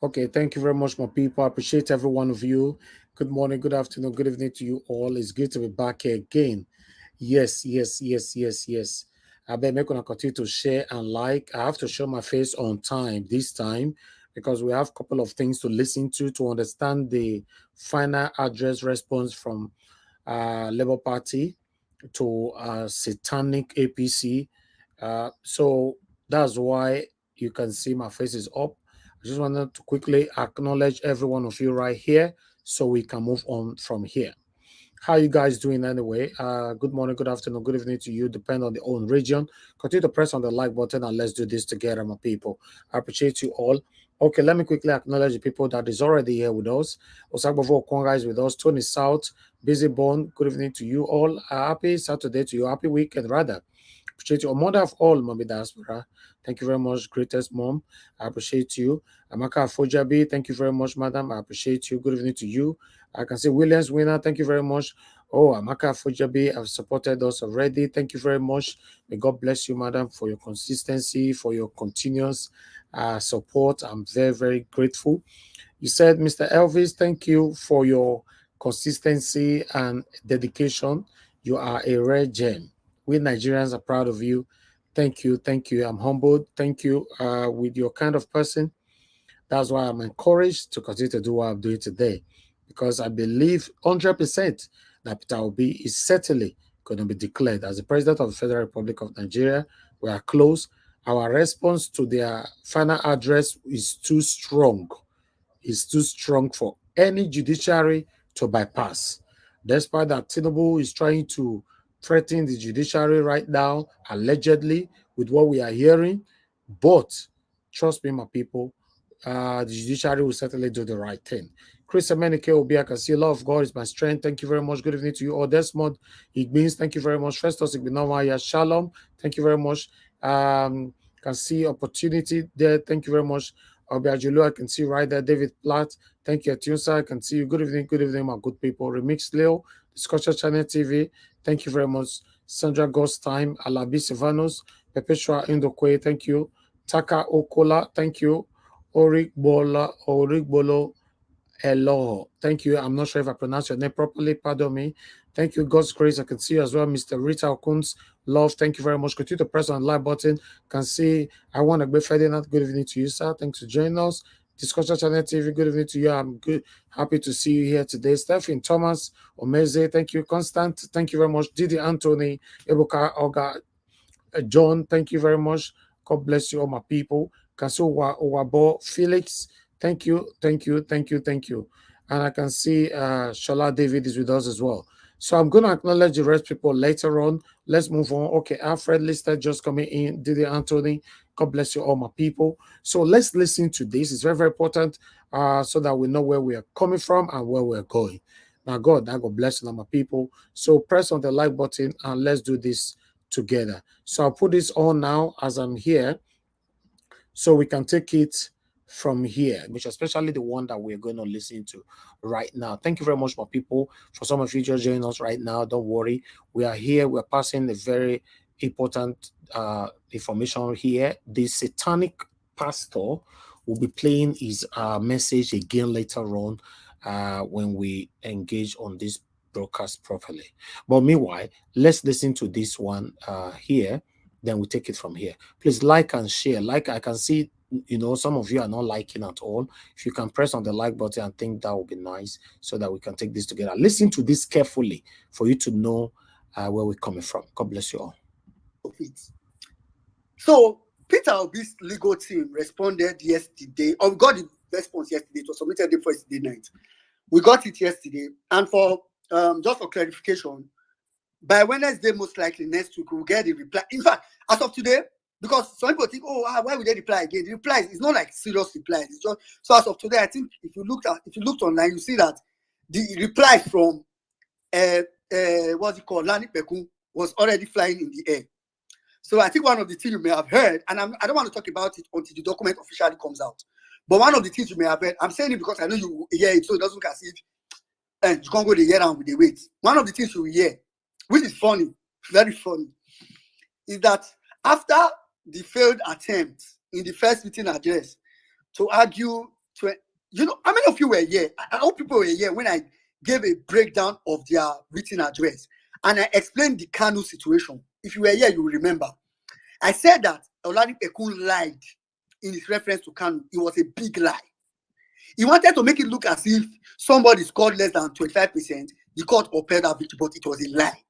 Okay, thank you very much, my people. I appreciate every one of you. Good morning, good afternoon, good evening to you all. It's good to be back here again. Yes, yes, yes, yes, yes. I bet make gonna continue to share and like. I have to show my face on time this time because we have a couple of things to listen to understand the final address response from Labour Party to satanic APC. So that's why you can see my face is up. I just wanted to quickly acknowledge every one of you right here so we can move on from here. How you guys doing anyway? Good morning, good afternoon, good evening to you, depend on the own region. Continue to press on the like button and let's do this together, my people. I appreciate you all. Okay, let me quickly acknowledge the people that is already here with us. Osagbovo Okwonga is with us. Tony South, Busy Bone, good evening to you all. Happy Saturday to you, happy weekend rather. Appreciate you. Mother of all, Mommy Diaspora. Thank you very much, greatest mom. I appreciate you. Amaka Fojabi, thank you very much, madam. I appreciate you. Good evening to you. I can see Williams winner. Thank you very much. Oh, Amaka Fojabi have supported us already. Thank you very much. May God bless you, madam, for your consistency, for your continuous support. I'm very, very grateful. You said, Mr. Elvis, thank you for your consistency and dedication. You are a rare gem. We Nigerians are proud of you. Thank you. Thank you. I'm humbled. Thank you. With your kind of person, that's why I'm encouraged to continue to do what I'm doing today, because I believe 100% that Peter Obi is certainly going to be declared as the President of the Federal Republic of Nigeria. We are close. Our response to their final address is too strong. Is too strong for any judiciary to bypass. Despite that, Tinubu is trying to threaten the judiciary right now, allegedly, with what we are hearing. But trust me, my people, the judiciary will certainly do the right thing. Chris Emenike Obi, I can see love of God is my strength. Thank you very much. Good evening to you all. Desmond Igbins, thank you very much. Festus Igbinawaya Shalom, thank you very much. Can see opportunity there. Thank you very much. Obiajulu, I can see right there. David Platt, thank you. Tunsa, I can see you. Good evening, my good people. Remix Leo, Discussion Channel TV, thank you very much. Sandra Ghost Time, Alabi Silvanos, Perpetua Indokwe, thank you. Taka Okola, thank you. Origbolo, hello. Thank you. I'm not sure if I pronounced your name properly. Pardon me. Thank you. God's grace. I can see you as well. Mr. Rita Okuns. Love. Thank you very much. Continue to press on the like button. Can see I want to be Ferdinand. Good evening to you, sir. Thanks for joining us. Discussion Channel TV. Good evening to you. I'm good. Happy to see you here today. Stephen Thomas Omeze. Thank you. Constant. Thank you very much. Didi Anthony. Ebuka Oga. John. Thank you very much. God bless you, all my people. Kaso Wabo Felix. Thank you, thank you, thank you, thank you. And I can see Shola David is with us as well. So I'm going to acknowledge the rest people later on. Let's move on. Okay, Alfred Lister just coming in. Didi Anthony. God bless you, all my people. So let's listen to this. It's very, very important so that we know where we are coming from and where we're going. Now, God bless you, all my people. So press on the like button and let's do this together. So I'll put this on now as I'm here so we can take it from here, which especially the one that we're going to listen to right now. Thank you very much, my people. For some of you just joining us right now, don't worry. We are here. We're passing a very important information here. The satanic pastor will be playing his message again later on when we engage on this broadcast properly. But meanwhile, let's listen to this one here. Then we take it from here. Please like and share. Like, I can see, some of you are not liking at all. If you can press on the like button, I think that would be nice so that we can take this together. Listen to this carefully for you to know where we're coming from. God bless you all. So Peter Obi's legal team responded yesterday, or we got the response yesterday. It was submitted the first day night. We got it yesterday, and for just for clarification, by Wednesday, most likely next week, we'll get the reply. In fact, as of today, because some people think, why would they reply again? The reply is not like serious replies. It's just so as of today, I think if you looked online, you see that the reply from what's it called, Lani Pekun, was already flying in the air. So I think one of the things you may have heard, and I don't want to talk about it until the document officially comes out. But one of the things you may have heard, I'm saying it because I know you hear it, so it doesn't look as if you can't go the year round with the weight. One of the things you hear, which is funny, very funny, is that after the failed attempt in the first meeting address to argue You know, how many of you were here? I hope people were here when I gave a breakdown of their written address and I explained the Kanu situation. If you were here, you will remember. I said that Oladipo Ekun lied in his reference to Kanu. It was a big lie. He wanted to make it look as if somebody scored less than 25%. The court upheld that victory, but it was a lie.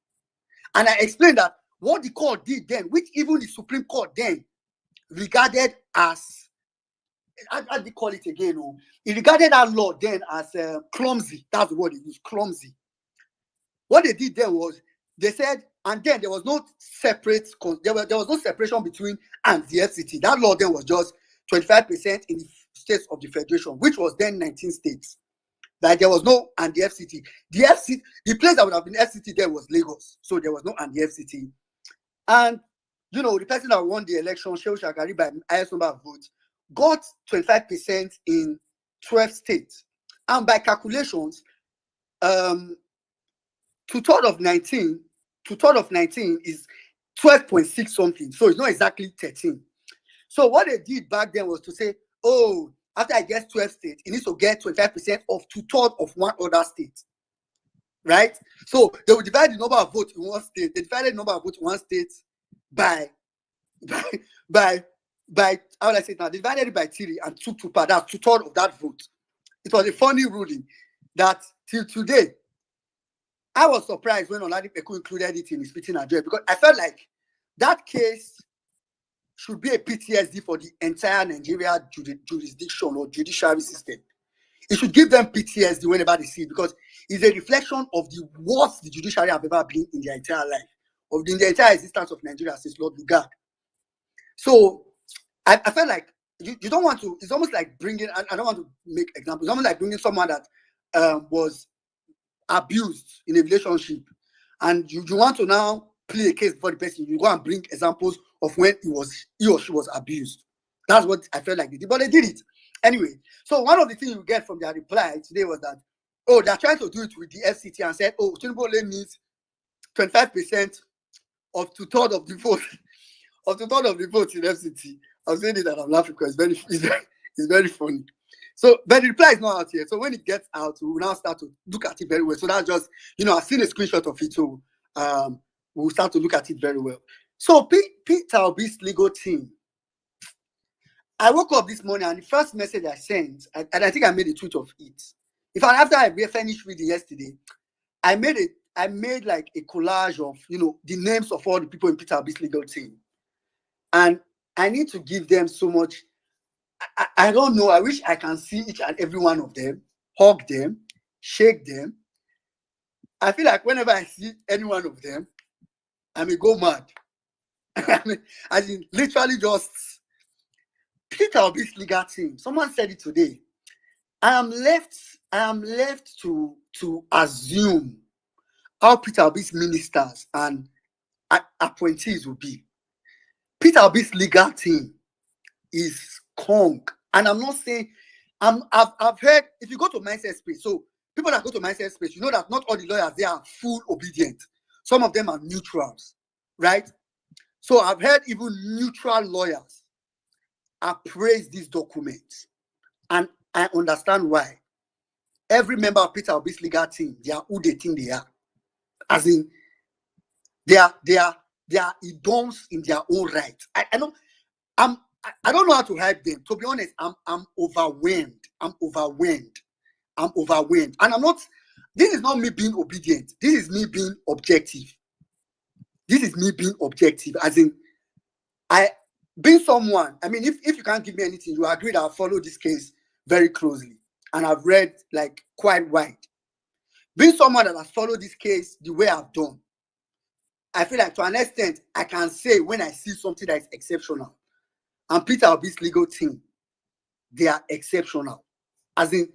And I explained that what the court did then, which even the Supreme Court then regarded as, how do you call it again? Oh, he regarded that law then as clumsy. That's the word he used, clumsy. What they did then was they said, and then there was no separate, there was no separation between and the FCT. That law then was just 25% in the states of the federation, which was then 19 states. Like there was no and the FCT. The FCT, the place that would have been FCT there was Lagos, so there was no and the FCT. And you know, the person that won the election, Shehu Shagari, by highest number of votes, got 25% in 12 states, and by calculations, two-thirds of 19 is 12.6 something. So it's not exactly 13. So what they did back then was to say, oh, after I get 12 states, it needs to get 25% of two-thirds of one other state. Right? So they will divide the number of votes in one state. They divided the number of votes in one state by how will I say it now? They divided it by 3 and took to part. That's two-thirds of that vote. It was a funny ruling that till today, I was surprised when Oladipo Ekun included it in his speech address because I felt like that case should be a PTSD for the entire Nigeria jurisdiction or judiciary system. It should give them PTSD whenever they see it because it's a reflection of the worst the judiciary have ever been in their entire life, in the entire existence of Nigeria since Lord Lugard. So I felt like you don't want to, it's almost like bringing, I don't want to make examples, it's almost like bringing someone that was abused in a relationship and you want to now play a case for the person, you go and bring examples of when he or she was abused. That's what I felt like they did, but they did it. Anyway, so one of the things you get from their reply today was that, oh, they're trying to do it with the FCT and said, oh, Tinubu only needs 25% of two-thirds of the vote, of two-thirds of the vote in FCT. I was saying it and I'm laughing because it's very funny. So, but the reply is not out yet. So when it gets out, we will now start to look at it very well. So that's just, you know, I've seen a screenshot of it, so we'll start to look at it very well. So Peter Obi's legal team. I woke up this morning and the first message I sent, and I think I made a tweet of it. In fact, after I finished reading yesterday, I made like a collage of, you know, the names of all the people in Peter Obi's legal team. And I need to give them so much. I don't know. I wish I can see each and every one of them, hug them, shake them. I feel like whenever I see any one of them, I may go mad. I mean, literally just Peter Obi's legal team. Someone said it today. I am left to assume how Peter Obi's ministers and appointees will be. Peter Obi's legal team is Kong. And I'm not saying, I've heard, if you go to Mindset Space, so people that go to Mindset Space, you know that not all the lawyers, they are full obedient. Some of them are neutrals, right? So I've heard even neutral lawyers appraise these documents. And I understand why. Every member of Peter Obi's legal team, they are who they think they are. As in, they are idons in their own right. I don't know how to help them. To be honest, I'm overwhelmed. I'm overwhelmed. And I'm not, this is not me being obedient. This is me being objective. As in, being someone, I mean, if you can't give me anything, you agree that I'll follow this case very closely. And I've read like quite wide. Being someone that has followed this case the way I've done, I feel like to an extent, I can say when I see something that is exceptional. And Peter Obi's legal team, they are exceptional. As in,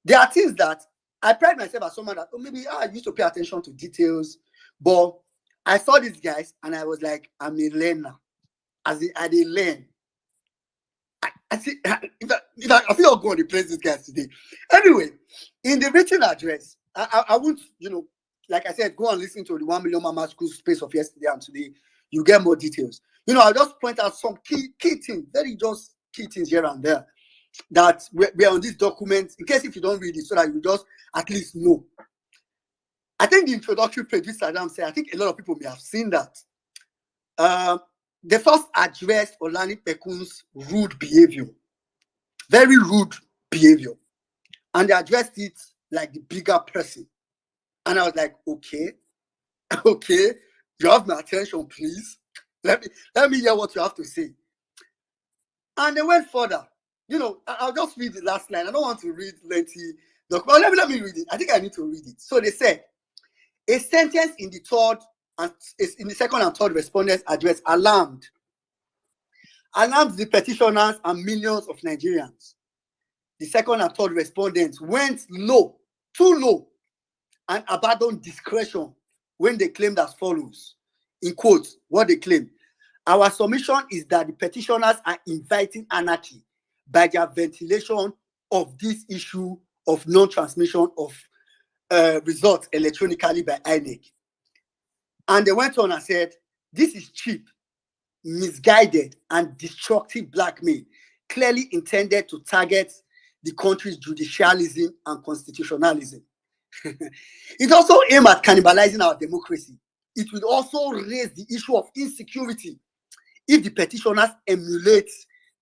there are things that I pride myself as someone that, maybe I used to pay attention to details, but I saw these guys and I was like, I'm a learner. As in, I did learn. I see, I feel I'll go and replace these guys today. Anyway, in the written address, I won't, you know, like I said, go and listen to the 1 Million Mama School space of yesterday and today. You get more details. You know, I'll just point out some key things, very just key things here and there. that we're on this document, in case if you don't read it, so that you just at least know. I think the introductory page, which Saddam said, I think a lot of people may have seen that. They first addressed Olani Pekun's rude behavior, very rude behavior, and they addressed it like the bigger person. And I was like, okay, okay, you have my attention, please. Let me hear what you have to say. And they went further. You know, I'll just read the last line. I don't want to read lengthy document. Let me read it. I think I need to read it. So they said, a sentence in the second and third respondents' address alarmed the petitioners and millions of Nigerians. The second and third respondents went low, too low, and abandoned discretion when they claimed as follows, in quotes, what they claim. Our submission is that the petitioners are inviting anarchy by their ventilation of this issue of non-transmission of results electronically by INEC. And they went on and said, this is cheap, misguided, and destructive blackmail, clearly intended to target the country's judicialism and constitutionalism. It also aims at cannibalizing our democracy. It will also raise the issue of insecurity if the petitioners emulate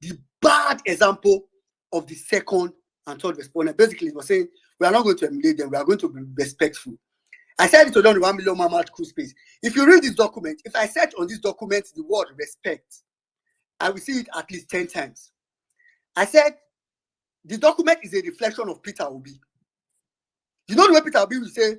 the bad example of the second and third respondent. Basically, it was saying, we are not going to emulate them, we are going to be respectful. I said it to them in 1 million Mamad Crew Space. If you read this document, if I search on this document the word respect, I will see it at least 10 times. I said, the document is a reflection of Peter Obi. You know the way Peter Obi will say,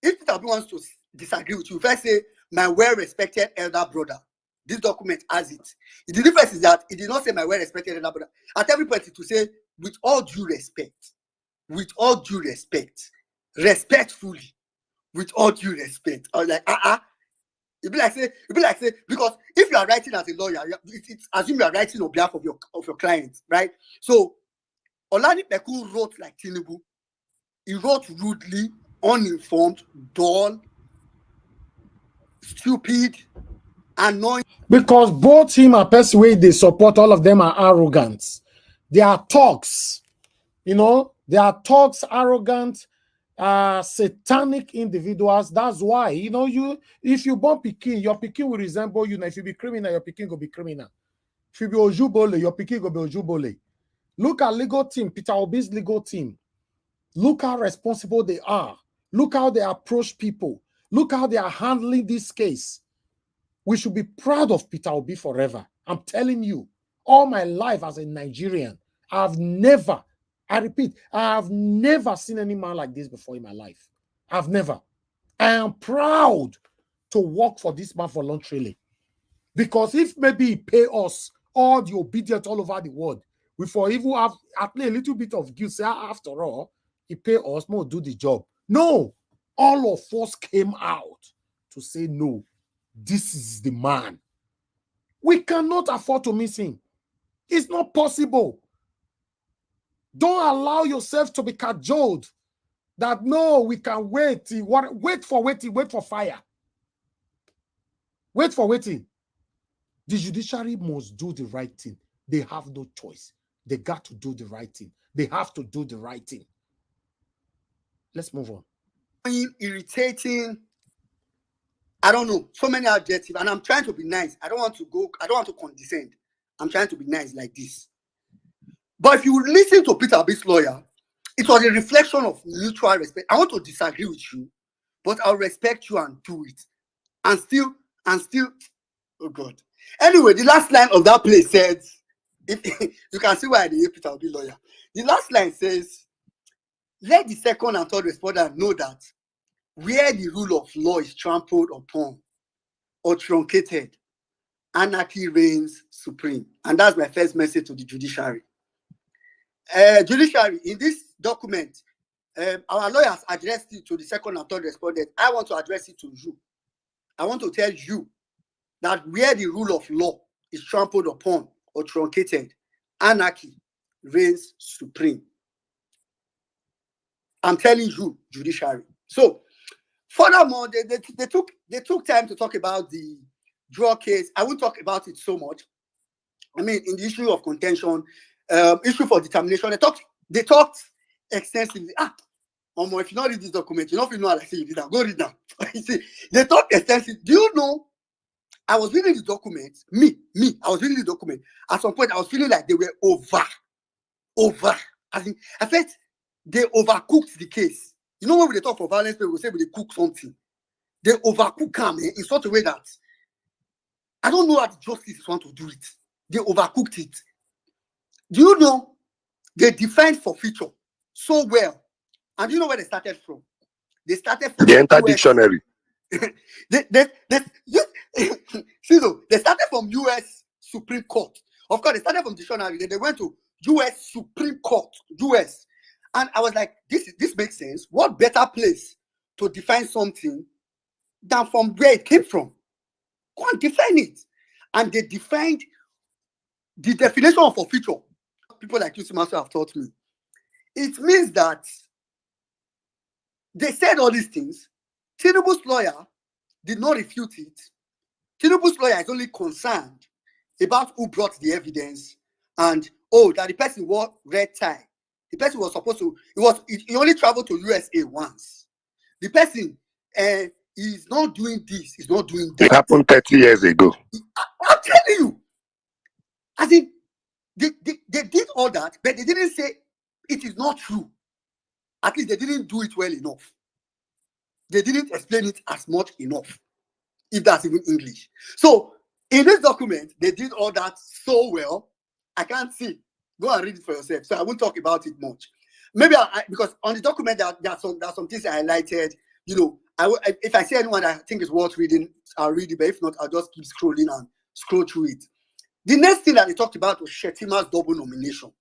if Peter Obi wants to disagree with you, first say, my well-respected elder brother. This document has it. The difference is that it did not say my well-respected elder brother. At every point it will say, with all due respect, respectfully, with all due respect. I was like, It'd be like say, because if you are writing as a lawyer, it's assume you are writing on behalf of your client, right? So Olani Pekun wrote like Tinubu. He wrote rudely, uninformed, dull, stupid, annoying. Because both him and Persuade, they support, all of them are arrogant. They are talks, arrogant, satanic individuals. That's why, if you born Pikin, your Pikin will resemble you. Now, if you be criminal, your Pikin will be criminal. If you be Ojubole, your Pikin will be Ojubole. Look at legal team, Peter Obi's legal team. Look how responsible they are. Look how they approach people. Look how they are handling this case. We should be proud of Peter Obi forever. I'm telling you, all my life as a Nigerian, I have never seen any man like this before in my life. I've never. I am proud to work for this man voluntarily. Because if maybe he pay us all the obedience all over the world, we for even have at least a little bit of guilt. Say, after all, he pay us more, do the job. No, all of us came out to say, no, this is the man. We cannot afford to miss him. It's not possible. Don't allow yourself to be cajoled that, no, we can wait. Wait for fire. Wait for waiting. The judiciary must do the right thing. They have no choice. They got to do the right thing. They have to do the right thing. Let's move on. Irritating. I don't know. So many adjectives. And I'm trying to be nice. I don't want to condescend. I'm trying to be nice like this. But if you listen to Peter Obi's lawyer, it was a reflection of mutual respect. I want to disagree with you, but I'll respect you and do it. And still, oh God. Anyway, the last line of that place says, if you can see why I hate Peter Obi lawyer. The last line says, let the second and third responder know that where the rule of law is trampled upon or truncated, anarchy reigns supreme. And that's my first message to the judiciary. Judiciary, in this document, our lawyers addressed it to the second and third respondent. I want to address it to you. I want to tell you that where the rule of law is trampled upon or truncated, anarchy reigns supreme. I'm telling you, judiciary. So, furthermore, they took time to talk about the draw case. I won't talk about it so much. I mean, in the issue of contention, issue for determination. They talked extensively. If you not read this document, you don't know how I say you read that. Go read that. You see, they talked extensively. Do you know? I was reading the document. I was reading the document. At some point, I was feeling like they were over. I felt they overcooked the case. You know, when they talk for violence, people say they cook something. They overcook them in such a way that I don't know how the justice want to do it. They overcooked it. Do you know they defined forfeiture so well? And do you know where they started from? They started from the entire dictionary. they started from US Supreme Court. Of course, they started from dictionary. Then they went to US Supreme Court, US. And I was like, this makes sense. What better place to define something than from where it came from? Go and define it. And they defined the definition of forfeiture. People like you, Master, have taught me. It means that they said all these things. Tinubu's lawyer did not refute it. Tinubu's lawyer is only concerned about who brought the evidence and that the person wore red tie. The person was supposed to. He only traveled to USA once. The person is not doing this. He's not doing that. It happened 30 years ago. I'm telling you. As in, they did all that, but they didn't say it is not true. At least they didn't do it well enough. They didn't explain it as much enough, if that's even English. So in this document, they did all that so well. I can't see. Go and read it for yourself. So I won't talk about it much. Maybe because on the document there are some things I highlighted. You know, if I see anyone I think is worth reading, I'll read it. But if not, I'll just keep scrolling and scroll through it. The next thing that they talked about was Shettima's double nomination.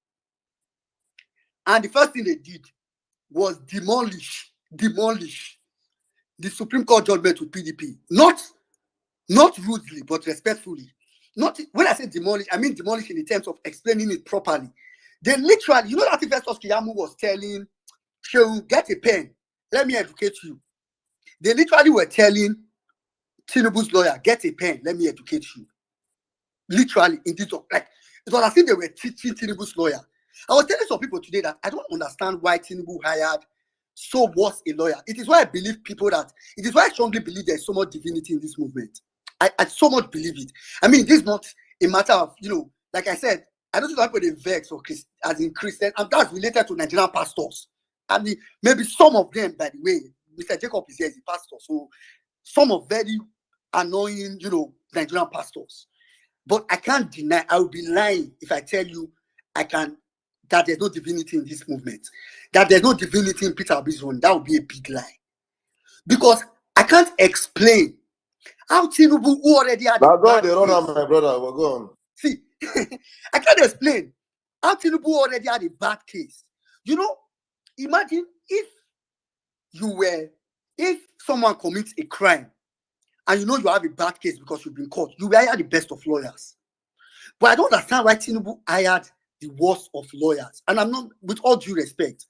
And the first thing they did was demolish the Supreme Court judgment with PDP. Not rudely, but respectfully. Not when I say demolish, I mean demolish in the terms of explaining it properly. They literally, you know that Festus Keyamo was telling Shehu, get a pen, let me educate you. They literally were telling Tinubu's lawyer, get a pen, let me educate you. Literally, in this, like, it was as if they were teaching Tinubu's lawyer. I was telling some people today that I don't understand why Tinubu hired so was a lawyer. It is why I believe it is why I strongly believe there's so much divinity in this movement. I so much believe it. I mean, this is not a matter of, like I said, I don't think that people they vex or as in Christian, and that's related to Nigerian pastors. I mean, maybe some of them, by the way, Mr. Jacob is here as a pastor, so some of very annoying, Nigerian pastors. But I can't deny, I would be lying if I tell you that there's no divinity in this movement, that there's no divinity in Peter Obi's own. That would be a big lie. Because I can't explain how Tinubu, who already had now go on, they run on, my brother. We're going. See, I can't explain how Tinubu already had a bad case. Imagine if someone commits a crime and you have a bad case because you've been caught, you will hire the best of lawyers. But I don't understand why Tinubu hired the worst of lawyers. And I'm not, with all due respect,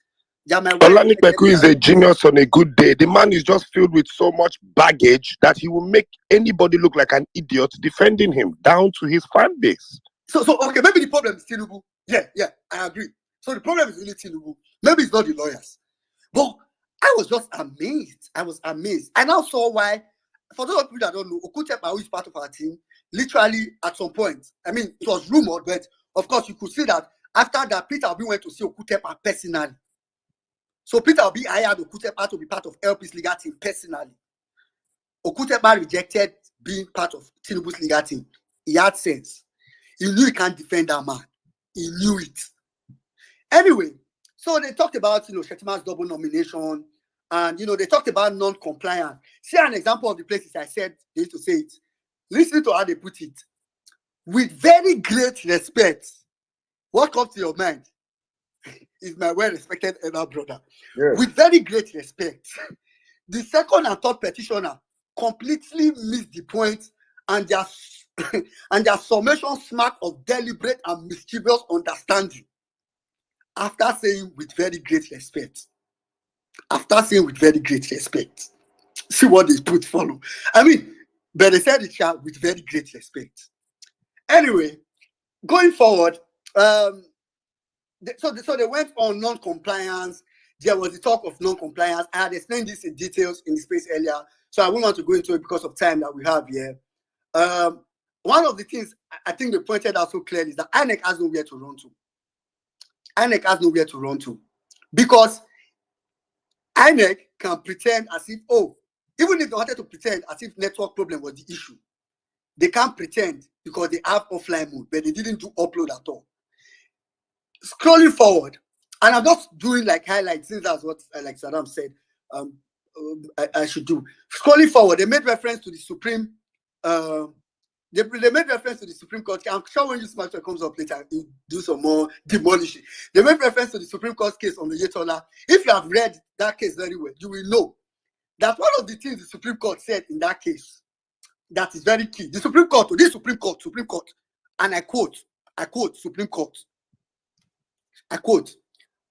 Olanipeku is a genius on a good day. The man is just filled with so much baggage that he will make anybody look like an idiot defending him down to his fan base. So okay, maybe the problem is Tinubu. Yeah, I agree. So the problem is really Tinubu. Maybe it's not the lawyers. But I was just amazed. I now saw why, for those people that don't know, Okutepa, who is part of our team, literally at some point, I mean, it was rumored, but of course you could see that after that, Peter Obi went to see Okutepa personally. So Peter Obi hired Okutepa to be part of LP's legal team personally. Okutepa rejected being part of Tinubu's legal team. He had sense. He knew he can't defend that man. He knew it. Anyway, so they talked about, Shettima's double nomination, and, they talked about non-compliance. See an example of the places I said they used to say it. Listen to how they put it. With very great respect, what comes to your mind is my well-respected elder brother. Yes. With very great respect, the second and third petitioner completely missed the point, and their summation smack of deliberate and mischievous understanding. After saying with very great respect, see what they put follow. I mean, but they said it with very great respect. Anyway, going forward, So they went on non-compliance. There was the talk of non-compliance. I had explained this in details in the space earlier, so I won't want to go into it because of time that we have here. One of the things I think they pointed out so clearly is that INEC has nowhere to run to. INEC has nowhere to run to because INEC can pretend as if, even if they wanted to pretend as if network problem was the issue, they can't pretend because they have offline mode, but they didn't do upload at all. Scrolling forward, and I'm just doing like highlights since that's what like Saddam said I should do. Scrolling forward, they made reference to the Supreme they made reference to the Supreme Court. I'm sure when this matter comes up later, you do some more demolishing. They made reference to the Supreme Court case on the Yetola. If you have read that case very well, you will know that one of the things the Supreme Court said in that case that is very key. The Supreme Court, Supreme Court, and I quote, Supreme Court. I quote,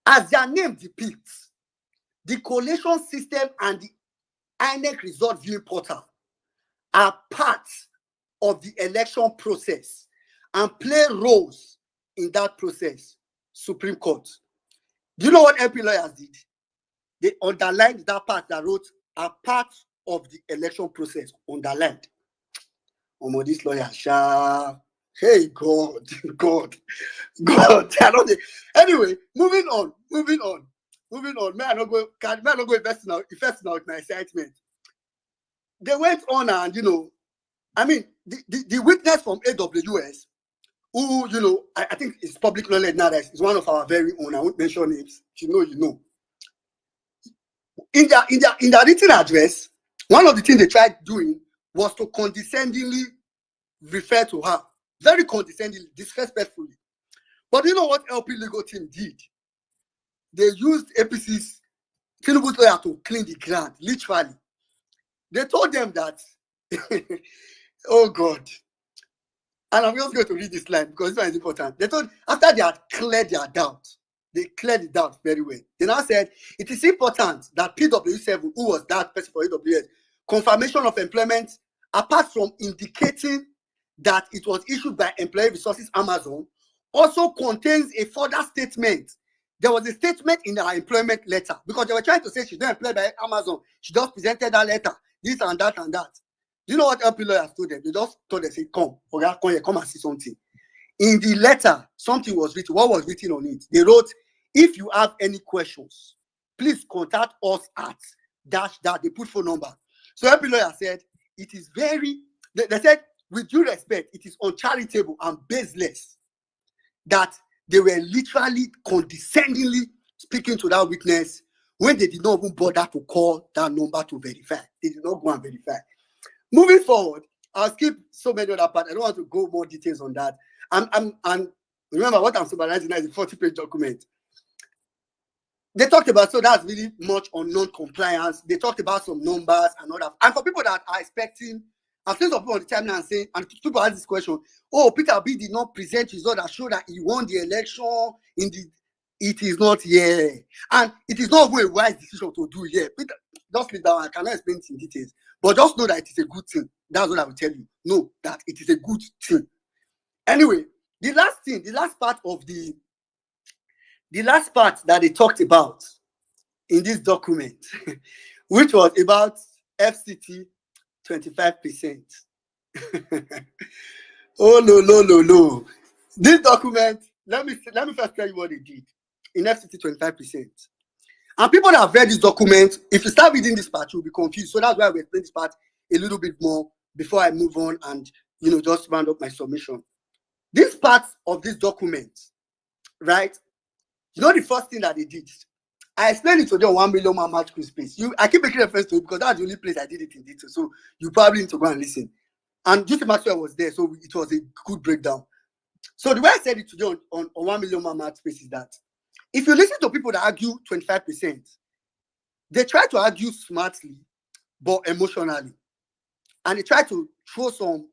as their name depicts, the collation system and the INEC result viewing portal are parts of the election process and play roles in that process. Supreme Court. Do you know what LP lawyers did? They underlined that part that wrote are part of the election process. Underlined. These lawyers, hey God. Anyway, moving on. May I not go invest in my excitement. They went on and the witness from AWS, who I think is public knowledge now, that is one of our very own. I won't mention names. If you know. In their written address, one of the things they tried doing was to condescendingly refer to her, very condescendingly, disrespectfully. But you know what LP legal team did? They used APC's Tinubu's lawyer to clean the ground, literally. They told them that, oh God. And I'm just going to read this line because this one is important. They told, after they had cleared their doubt, they cleared the doubt very well. They now said, it is important that PW7, who was that person for AWS, confirmation of employment, apart from indicating that it was issued by Employee Resources Amazon, also contains a further statement. There was a statement in her employment letter because they were trying to say she's not employed by Amazon. She just presented that letter, this and that and that. Do you know what LP lawyers told them? They just told them, say, come and see something. In the letter, something was written. What was written on it? They wrote, if you have any questions, please contact us at -- they put phone number. So LP lawyer said, it is very, they said, with due respect, it is uncharitable and baseless that they were literally condescendingly speaking to that witness when they did not even bother to call that number to verify. They did not go and verify. Moving forward, I'll skip so many other parts. I don't want to go more details on that. And remember, what I'm summarizing now is a 40-page document. They talked about, so that's really much on non-compliance. They talked about some numbers and all that. And for people that are expecting, I've seen some people on the timeline and saying, and people ask this question, Peter B did not present results that show that he won the election it is not here. And it is not a wise decision to do here. Peter, just leave that one. I cannot explain it in details. But just know that it is a good thing. That's what I will tell you. Know that it is a good thing. Anyway, the last part that they talked about in this document, which was about FCT 25%. Oh no. This document, let me first tell you what they did in FCT 25%. And people that have read this document, if you start reading this part, you'll be confused. So that's why we explain this part a little bit more before I move on and just round up my submission. This part of this document, right? The first thing that they did, I explained it today on 1 million man match quiz space. I keep making reference to it because that's the only place I did it in detail. So you probably need to go and listen. And just Maxwell was there, so it was a good breakdown. So the way I said it today on 1 million man match space is that if you listen to people that argue 25%, they try to argue smartly, but emotionally. And they try to throw some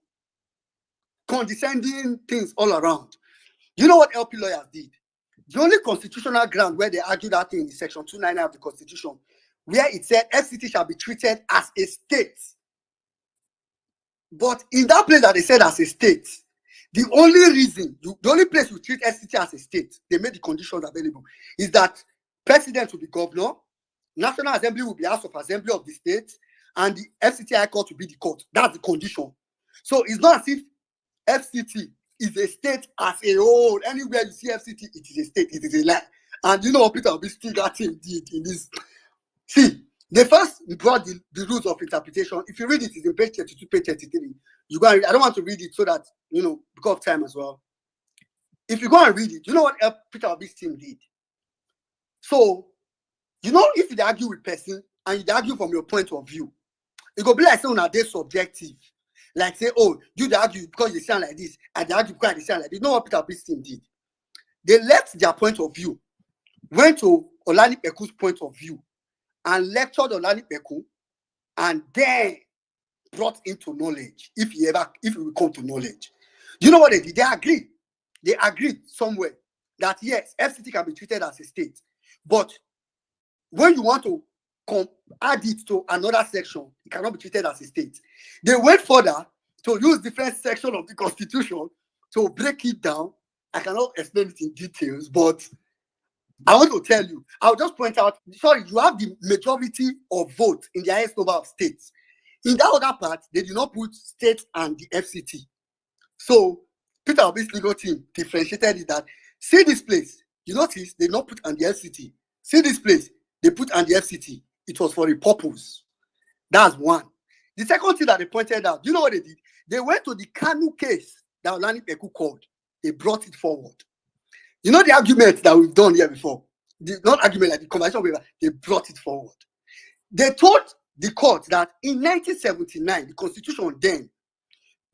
condescending things all around. You know what LP lawyers did? The only constitutional ground where they argue that thing is section 299 of the Constitution, where it said FCT shall be treated as a state. But in that place that they said as a state, The only reason, the only place you treat FCT as a state, they made the conditions available, is that president will be governor, National Assembly will be House of Assembly of the state, and the FCT High Court will be the court. That's the condition. So it's not as if FCT is a state as a whole. Anywhere you see FCT, it is a state, it is a lie. And you know what Peter Obi still got did in this. See, they first brought the rules of interpretation. If you read it, it's in page 32, page 33. You go and read. I don't want to read it so that, because of time as well. If you go and read it, you know what Peter Obi's team did? So, if you argue with person and you argue from your point of view, it go be like saying they're subjective. Like say, oh, you argue because you sound like this, and they argue because they sound like this. You know what Peter Obi's team did? They left their point of view, went to Olanipeku's point of view, and lectured Olanipekun, and then brought into knowledge, if we come to knowledge. You know what they did? They agreed. They agreed somewhere that yes, FCT can be treated as a state. But when you want to add it to another section, it cannot be treated as a state. They went further to use different sections of the Constitution to break it down. I cannot explain it in details, but I want to tell you, I'll just point out, sorry, you have the majority of votes in the highest number of states. In that other part, they did not put state and the FCT. So, Peter Obi's legal team differentiated it that, see this place, you notice they not put on the FCT. See this place, they put on the FCT. It was for a purpose. That's one. The second thing that they pointed out, you know what they did? They went to the Kanu case that Olanipekun called. They brought it forward. You know the argument that we've done here before? Not argument, like the conversation paper, they brought it forward. They told the court that in 1979, the constitution then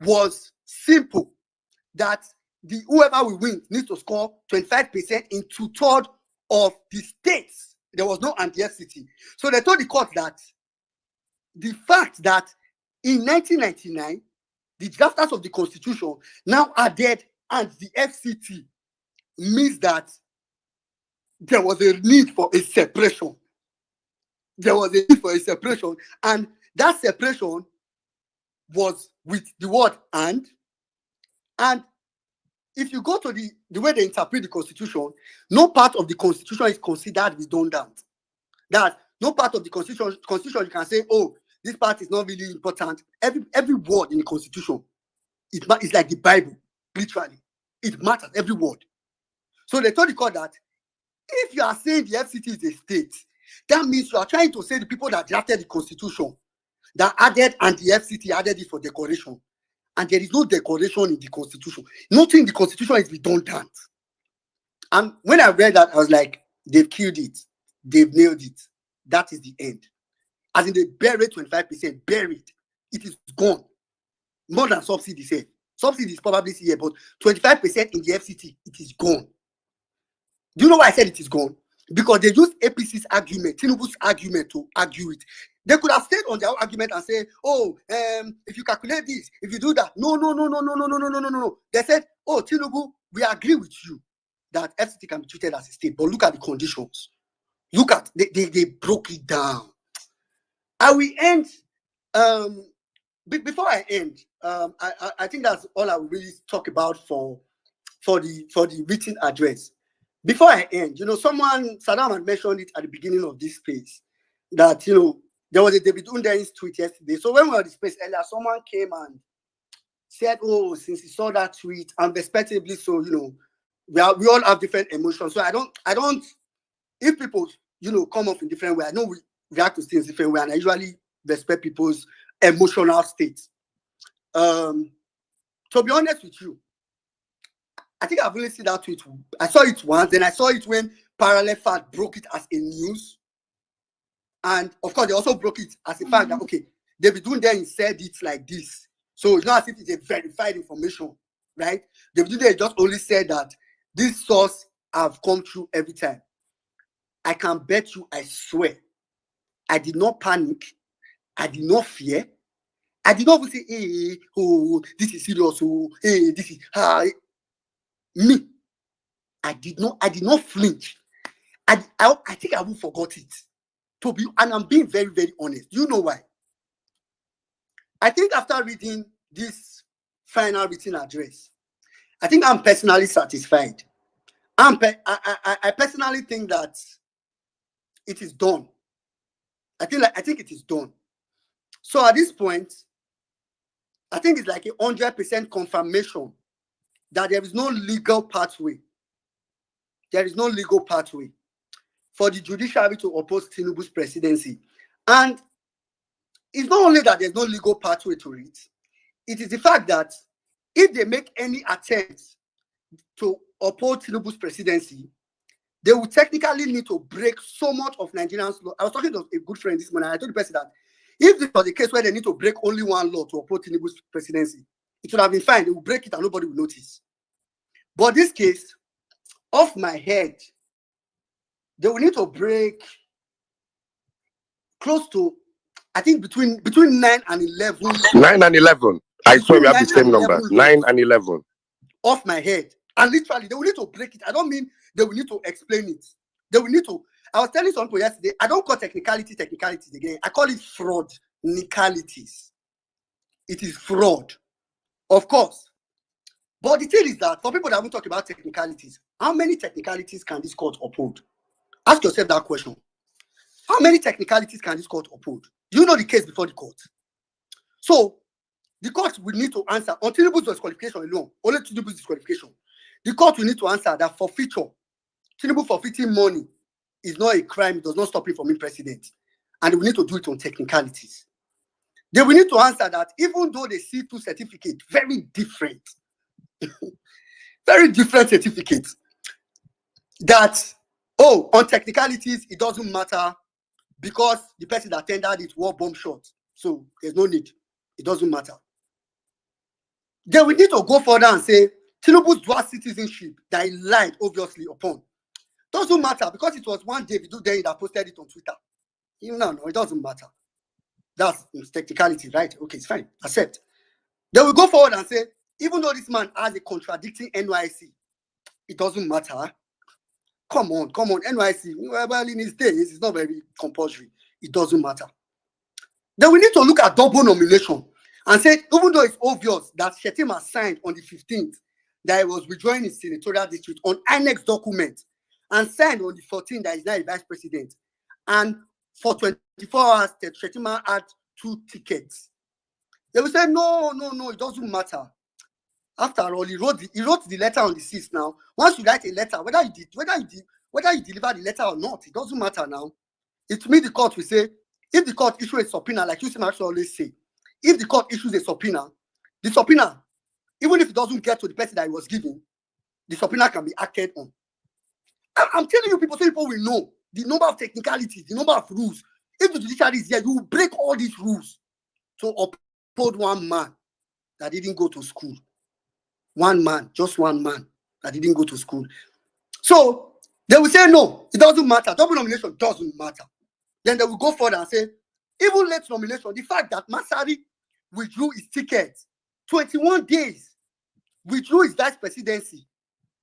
was simple, that whoever will win needs to score 25% in 2/3 of the states. There was no anti-FCT. So they told the court that the fact that in 1999, the drafters of the constitution now added and the FCT means that there was a need for a separation. There was a need for a separation, and that separation was with the word and if you go to the way they interpret the constitution, no part of the constitution is considered redundant. That no part of the constitution you can say, oh, this part is not really important. Every word in the constitution, it's like the Bible, literally. It matters, every word. So they told the court that if you are saying the FCT is a state, that means you are trying to say the people that drafted the constitution, that added and the FCT added it for decoration. And there is no decoration in the constitution. Nothing in the constitution is redundant. And when I read that, I was like, they've killed it. They've nailed it. That is the end. As in they buried 25%, buried. It is gone. More than subsidy said. Subsidy is probably here, but 25% in the FCT, it is gone. Do you know why I said it is gone? Because they used APC's argument, Tinubu's argument to argue it. They could have stayed on their argument and say, oh, if you calculate this, if you do that. No. They said, oh, Tinubu, we agree with you that FCT can be treated as a state, but look at the conditions. Look at, they broke it down. I will end, before I end, I think that's all I will really talk about for the written address. Before I end, Saddam had mentioned it at the beginning of this space, that, there was a David Underin's tweet yesterday. So when we were in the space earlier, someone came and said, oh, since he saw that tweet, and respectively so, we all have different emotions. So I don't, if people, come off in different way, I know we react to things different way, and I usually respect people's emotional states. To be honest with you, I think I've only seen that tweet. I saw it once, then I saw it when Parallel Fact broke it as a news. And of course, they also broke it as a fact that, okay, David Underin said it like this. So it's not as if it's a verified information, right? David Underin just only said that this source have come true every time. I can bet you, I swear, I did not panic. I did not fear. I did not even say, hey, oh, this is serious. Oh, hey, this is me. I did not flinch. I think I will forgot it. And I'm being very, very honest. You know why? I think after reading this final written address, I think I'm personally satisfied. I personally think that it is done. I think it is done. So at this point, I think it's like 100% confirmation that there is no legal pathway. There is no legal pathway for the judiciary to oppose Tinubu's presidency. And it's not only that there's no legal pathway to it, it is the fact that if they make any attempt to oppose Tinubu's presidency, they will technically need to break so much of Nigerians' law. I was talking to a good friend this morning, and I told the person that if this was the case where they need to break only one law to oppose Tinubu's presidency, it would have been fine. They will break it and nobody will notice. But this case, off my head, they will need to break close to, I think, between 9 and 11. 9 and 11. I swear we have the same number. 9 and 11. Off my head. And literally, they will need to break it. I don't mean they will need to explain it. They will need to. I was telling some people yesterday, I don't call technicalities again. I call it fraud-nicalities. It is fraud. Of course. But the thing is that for people that won't talk about technicalities, how many technicalities can this court uphold? Ask yourself that question. How many technicalities can this court uphold? You know the case before the court. So the court will need to answer on Tinubu's disqualification alone, only Tinubu's disqualification. The court will need to answer that forfeiture, Tinubu forfeiting money is not a crime, it does not stop him from being president. And they will need to do it on technicalities. They will need to answer that even though they see two certificates, very different, very different certificates, that, oh, on technicalities, it doesn't matter because the person that tendered it wore bomb shot. So there's no need. It doesn't matter. They will need to go further and say, Tinubu's dual citizenship that he lied obviously upon doesn't matter because it was one David then that posted it on Twitter. No, it doesn't matter. That's technicality, right? Okay, it's fine. Accept. They will go forward and say, even though this man has a contradicting NYC, it doesn't matter. Come on, NYC. Well, in his days, it's not very compulsory. It doesn't matter. Then we need to look at double nomination and say, even though it's obvious that Shettima signed on the 15th that he was withdrawing his senatorial district on INEC document and signed on the 14th that he's now a vice president. And for 24 hours, Shettima had 2 tickets. They will say, no, it doesn't matter. After all, he wrote the letter on the 6th now. Once you write a letter, whether you deliver the letter or not, it doesn't matter now. It means the court will say, if the court issues a subpoena, like you always say, if the court issues a subpoena, the subpoena, even if it doesn't get to the person that it was given, the subpoena can be acted on. I'm telling you, people, so people will know the number of technicalities, the number of rules. If the judiciary is here, you will break all these rules to uphold one man that didn't go to school. One man, just one man that didn't go to school. So they will say, no, it doesn't matter. Double nomination doesn't matter. Then they will go further and say, even late nomination, the fact that Masari withdrew his ticket 21 days, withdrew his vice presidency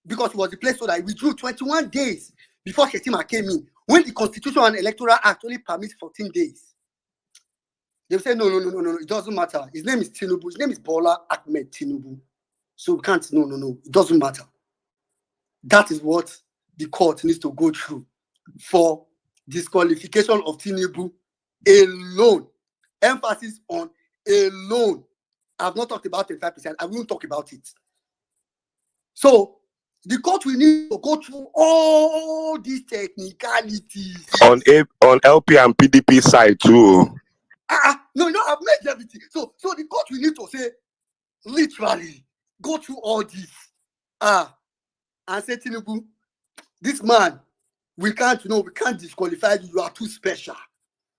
because he was the placeholder. He withdrew 21 days before Shettima came in, when the Constitution and Electoral Act only permits 14 days. They will say, no, it doesn't matter. His name is Tinubu. His name is Bola Ahmed Tinubu. So we can't, no, it doesn't matter. That is what the court needs to go through for disqualification of Tinubu alone. Emphasis on alone. I've not talked about 35%. I won't talk about it. So the court will need to go through all these technicalities. On LP and PDP side too. No, I've made everything. So the court will need to say, literally, go through all this. And say, Tinubu, this man, we can't disqualify you. You are too special.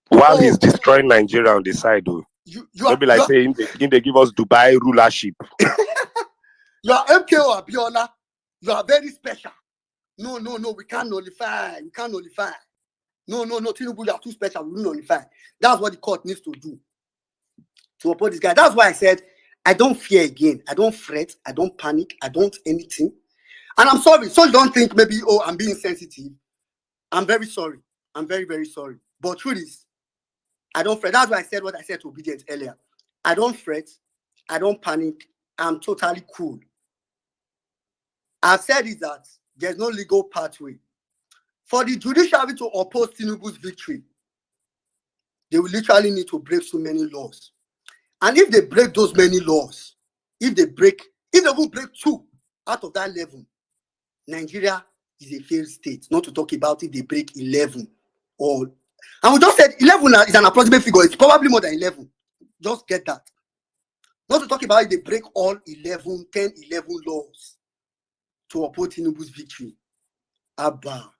While he's destroying Nigeria on the side, though. Maybe like saying they give us Dubai rulership. You are MKO Abiola. You are very special. No, we can't nullify. No, Tinubu, you are too special. We will nullify. That's what the court needs to do to oppose this guy. That's why I said, I don't fear again. I don't fret. I don't panic. I don't anything. And I'm sorry. So you don't think maybe, I'm being sensitive. I'm very sorry. I'm very, very sorry. But truth is, I don't fret. That's why I said what I said to Obedience earlier. I don't fret. I don't panic. I'm totally cool. I've said is that there's no legal pathway for the judiciary to oppose Tinubu's victory. They will literally need to break so many laws. And if they break those many laws, if they will break 2 out of that 11, Nigeria is a failed state. Not to talk about if they break 11. And we just said 11 is an approximate figure. It's probably more than 11. Just get that. Not to talk about if they break all 11 laws to oppose Tinubu's victory. Abba.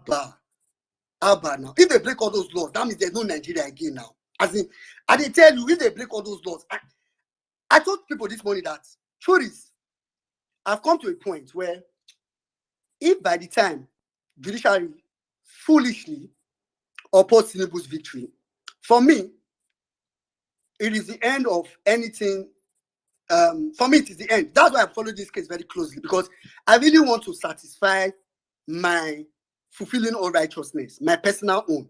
Now, if they break all those laws, that means there's no Nigeria again now. As in, I did tell you, if they break all those laws, I told people this morning that, truth is, I've come to a point where if by the time judiciary foolishly oppose Tinubu's victory, for me, it is the end of anything. For me, it is the end. That's why I follow this case very closely, because I really want to satisfy my fulfilling all righteousness, my personal own.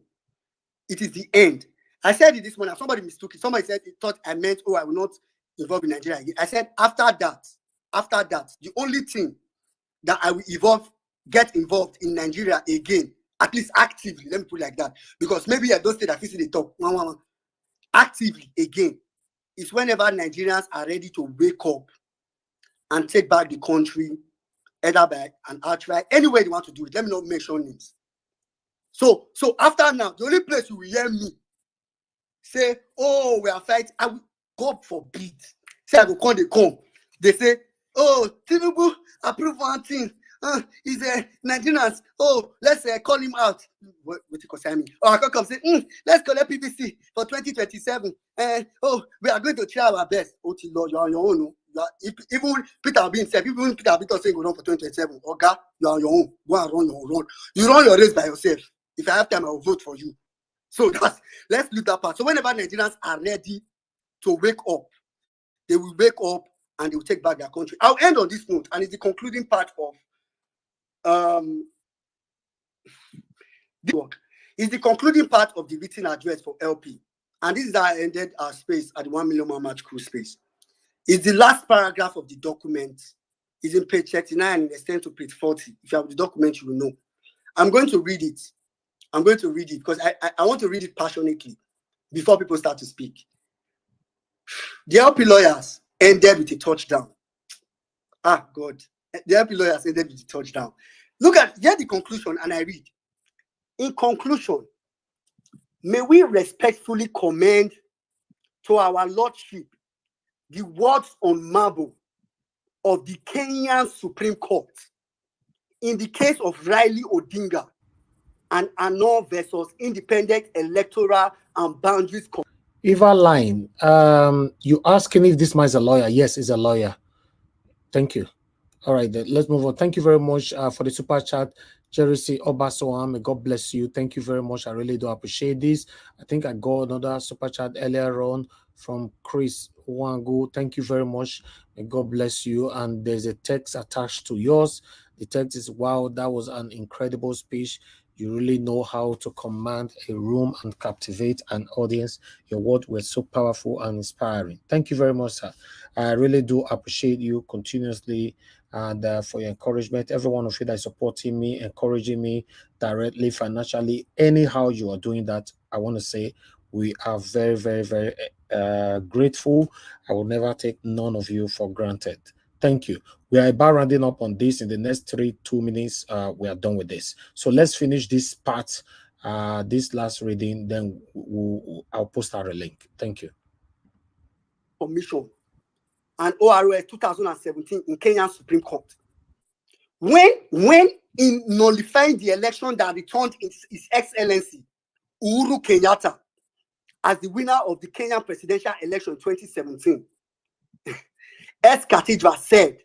It is the end. I said it this morning. Somebody mistook it. Somebody said it thought I meant, I will not involve in Nigeria again. I said after that, the only thing that I will get involved in Nigeria again, at least actively, let me put it like that, because maybe I don't say that physically talk actively again, is whenever Nigerians are ready to wake up and take back the country, either by an outright, any way they want to do it. Let me not mention names. So after now, the only place you will hear me say, we are fighting, I will, God forbid, say I will come. They say, Tinubu approve one thing. He's Nigerians. Let's call him out. What you concern me? I can come say, let's call PPC for 2027. We are going to try our best. Lord, you are on your own. Even Peter Obi himself, even Peter Obi saying go run for 2027. Oga, you are on your own. Go and run your own run. You run your race by yourself. If I have time, I will vote for you. So let's leave that part. So whenever Nigerians are ready to wake up, they will wake up and they will take back their country. I'll end on this note, and it's the concluding part of this work. It's the concluding part of the written address for LP. And this is how I ended our space at the 1 million man march crew space. It's the last paragraph of the document. It's in page 39 and extends to page 40. If you have the document, you will know. I'm going to read it. Because I want to read it passionately before people start to speak. The LP lawyers ended with a touchdown. God. The LP lawyers ended with a touchdown. Get the conclusion, and I read. In conclusion, may we respectfully commend to our Lordship the words on marble of the Kenyan Supreme Court in the case of Riley Odinga and Anor versus Independent Electoral and Boundaries Commission. Eva Line, you asking if this man is a lawyer? Yes, he's a lawyer. Thank you. All right, let's move on. Thank you very much for the super chat. Jerisi Obasoam, may God bless you. Thank you very much. I really do appreciate this. I think I got another super chat earlier on from Chris Wangu. Thank you very much. May God bless you. And there's a text attached to yours. The text is, wow, that was an incredible speech. You really know how to command a room and captivate an audience. Your words were so powerful and inspiring. Thank you very much, sir. I really do appreciate you continuously and for your encouragement. Every one of you that is supporting me, encouraging me directly, financially, anyhow you are doing that, I want to say we are very, very, very grateful. I will never take none of you for granted. Thank you. We are about rounding up on this. In the next 2 minutes, we are done with this. So let's finish this part, this last reading, then I'll post our link. Thank you. Commission and ORS 2017 in Kenyan Supreme Court. When in nullifying the election that returned His Excellency Uhuru Kenyatta as the winner of the Kenyan presidential election 2017, S. Cathedral said,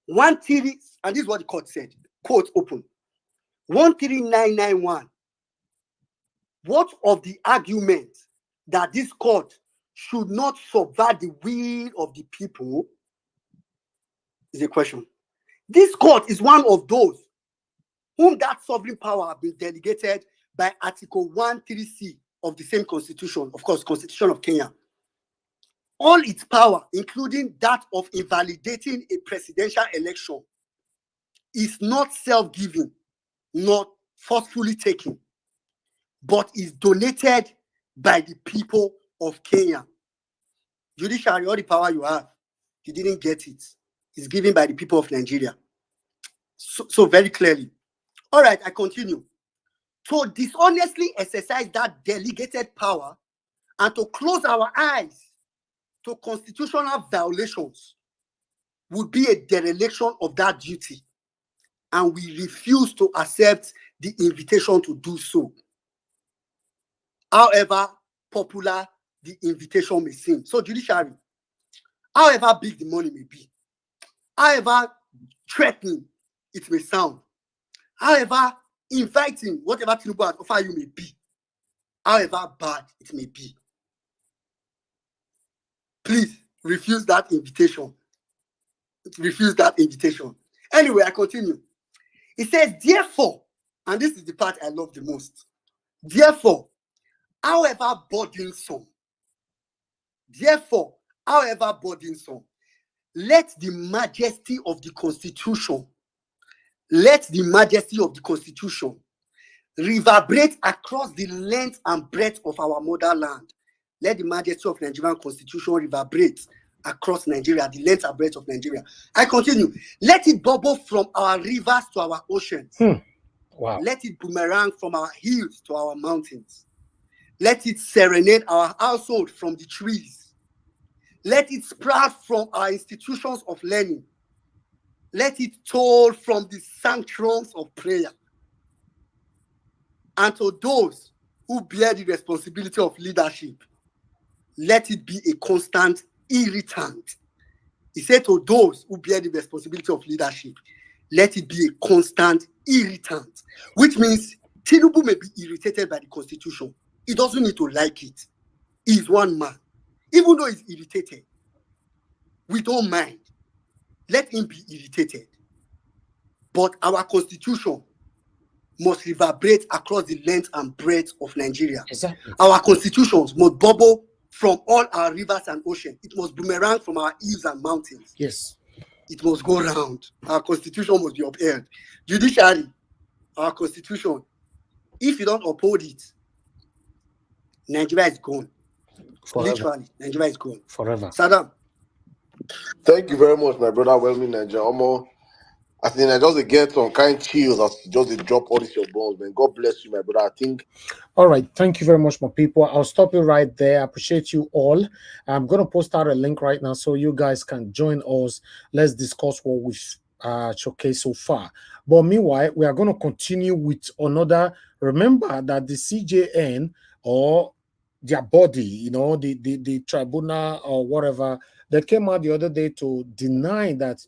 130, and this is what the court said, quote open, 13991. What of the argument that this court should not subvert the will of the people is a question. This court is one of those whom that sovereign power has been delegated by Article 130C of the same constitution, of course, Constitution of Kenya. All its power, including that of invalidating a presidential election, is not self-giving, not forcefully taken, but is donated by the people of Kenya. Judiciary, all the power you have, you didn't get it. It's given by the people of Nigeria. So very clearly. All right, I continue. To dishonestly exercise that delegated power and to close our eyes to constitutional violations would be a dereliction of that duty. And we refuse to accept the invitation to do so. However popular the invitation may seem. So, Judiciary, however big the money may be, however threatening it may sound, however inviting whatever Tinubu has offered you may be, however bad it may be, please refuse that invitation. Refuse that invitation. Anyway, I continue. It says, therefore, and this is the part I love the most, therefore, however burdensome, let the majesty of the Constitution, reverberate across the length and breadth of our motherland. Let the majesty of Nigerian Constitution reverberate across Nigeria, the length and breadth of Nigeria. I continue. Let it bubble from our rivers to our oceans. Wow. Let it boomerang from our hills to our mountains. Let it serenade our household from the trees. Let it sprout from our institutions of learning. Let it toll from the sanctuaries of prayer. And to those who bear the responsibility of leadership, let it be a constant irritant. He said to those who bear the responsibility of leadership, let it be a constant irritant, which means Tinubu may be irritated by the Constitution. He doesn't need to like it. He's one man. Even though he's irritated, we don't mind. Let him be irritated. But our Constitution must reverberate across the length and breadth of Nigeria. Exactly. Our constitutions must bubble from all our rivers and oceans. It must boomerang from our hills and mountains. Yes. It must go round. Our constitution must be upheld. Judiciary, our constitution, if you don't uphold it, Nigeria is gone. Forever. Literally, Nigeria is gone. Forever. Saddam. Thank you very much, my brother. Welcome, Nigeria. I think I just get some kind chills as just they drop all this your bones, man. God bless you, my brother. I think. All right. Thank you very much, my people. I'll stop you right there. I appreciate you all. I'm going to post out a link right now so you guys can join us. Let's discuss what we've showcased so far. But meanwhile, we are going to continue with another. Remember that the CJN or their body, you know, the tribunal or whatever, they came out the other day to deny that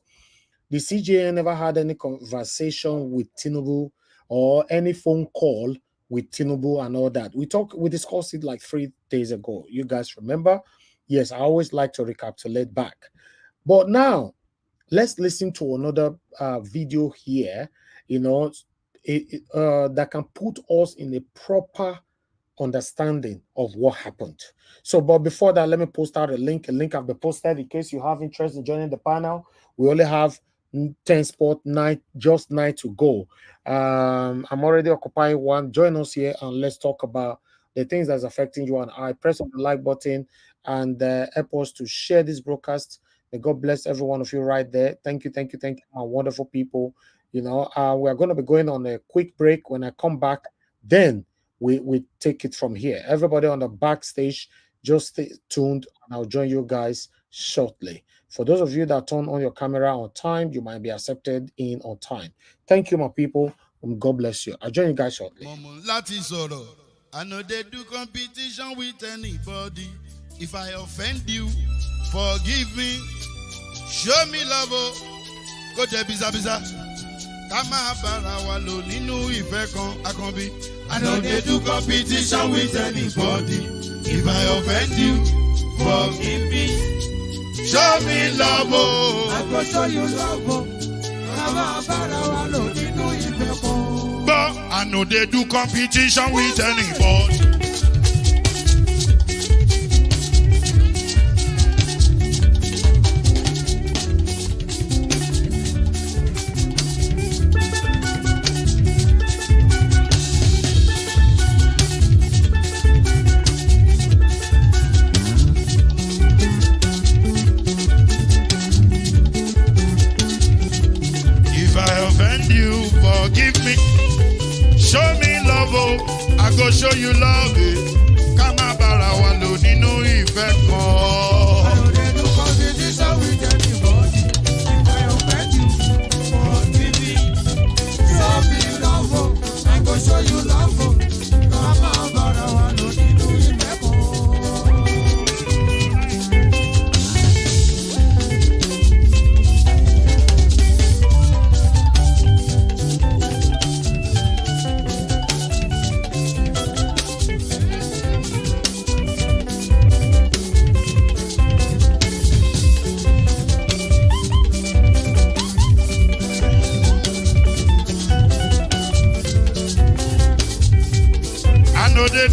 the CJN never had any conversation with Tinubu or any phone call with Tinubu and all that. We discussed it like 3 days ago. You guys remember? Yes, I always like to recapitulate back. But now, let's listen to another video here, you know, that can put us in a proper understanding of what happened. So, but before that, let me post out a link. A link I've been posted in case you have interest in joining the panel. We only have 10 spot, 9 to go. I'm already occupying one. Join us here and let's talk about the things that's affecting you and I. Press on the like button and help us to share this broadcast. May God bless every one of you right there. Thank you, my wonderful people. You know, we are going to be going on a quick break. When I come back, then we take it from here. Everybody on the backstage, just stay tuned and I'll join you guys shortly. For those of you that turn on your camera on time, you might be accepted in on time. Thank you, my people. God bless you. I'll join you guys shortly. I know they do competition with anybody. If I offend you, forgive me. Show me love. Go to biza. Kama bara wa lo ninu ife kan akanbi. I know they do competition with anybody. If I offend you, forgive me. Show me love. I go show you love. Kama bara wa lo ninu ife kan. But I know they do competition with anybody.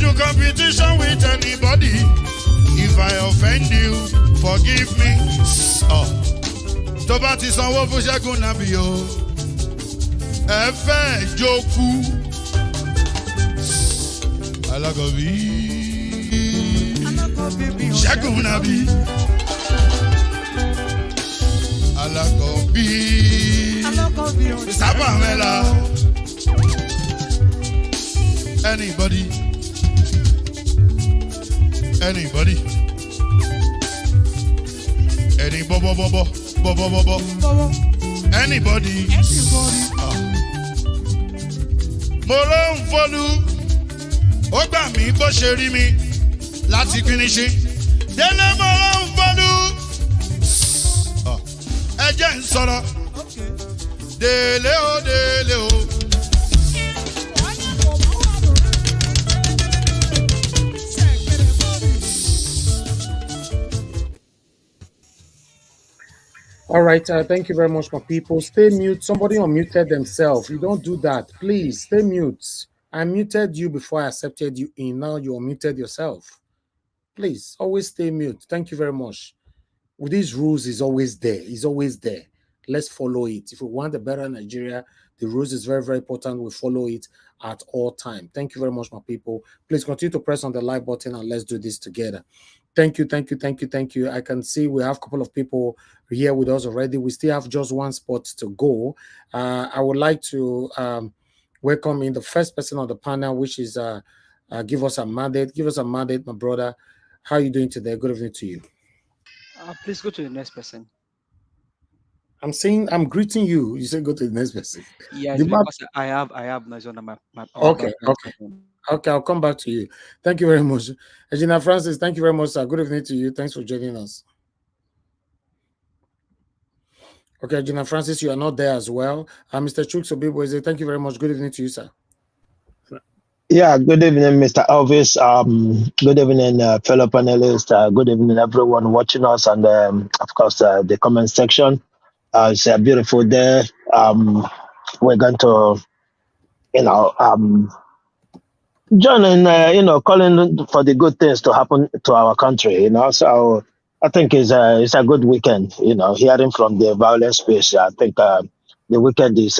do competition with anybody. If I offend you, forgive me. Oh. Tó bá ti sanwó fún Ṣẹ́gun Nàbí o. Ẹ fẹ́ jókòó. Alákọ̀bí. Ṣẹ́gun Nàbí. Alákọ̀bí. Sábàmẹ́là. Anybody. Anybody. Any bobo. Anybody. Mo ló ń folú. Ó gbà mí bó ṣe rí mi láti finishi. Délé mo ló ń folú. Ẹ jẹ́ ń sọ̀rọ̀. Délé o. All right, thank you very much, my people. Stay mute. Somebody unmuted themselves. You don't do that. Please stay mute. I muted you before I accepted you in. Now you unmuted yourself. Please, always stay mute. Thank you very much. With these rules, is always there. It's always there. Let's follow it. If we want a better Nigeria, the rules is very, very important. We follow it at all time. Thank you very much, my people. Please continue to press on the like button and let's do this together. Thank you. I can see we have a couple of people here with us already. We still have just one spot to go. I would like to welcome in the first person on the panel, which is give us a mandate. Give us a mandate, my brother. How are you doing today? Good evening to you. Please go to the next person. I'm greeting you. You said go to the next person. Yeah, because I have noise on my Okay. Okay, I'll come back to you. Thank you very much. Gina Francis, thank you very much, sir. Good evening to you. Thanks for joining us. Okay, Gina Francis, you are not there as well. Mr. Chukso Bibo, thank you very much. Good evening to you, sir. Yeah, good evening, Mr. Elvis. Good evening, fellow panelists. Good evening, everyone watching us, and of course, the comment section. It's a beautiful day. We're going to, join in, calling for the good things to happen to our country. So I think it's a good weekend. Hearing from the violence space, I think the weekend is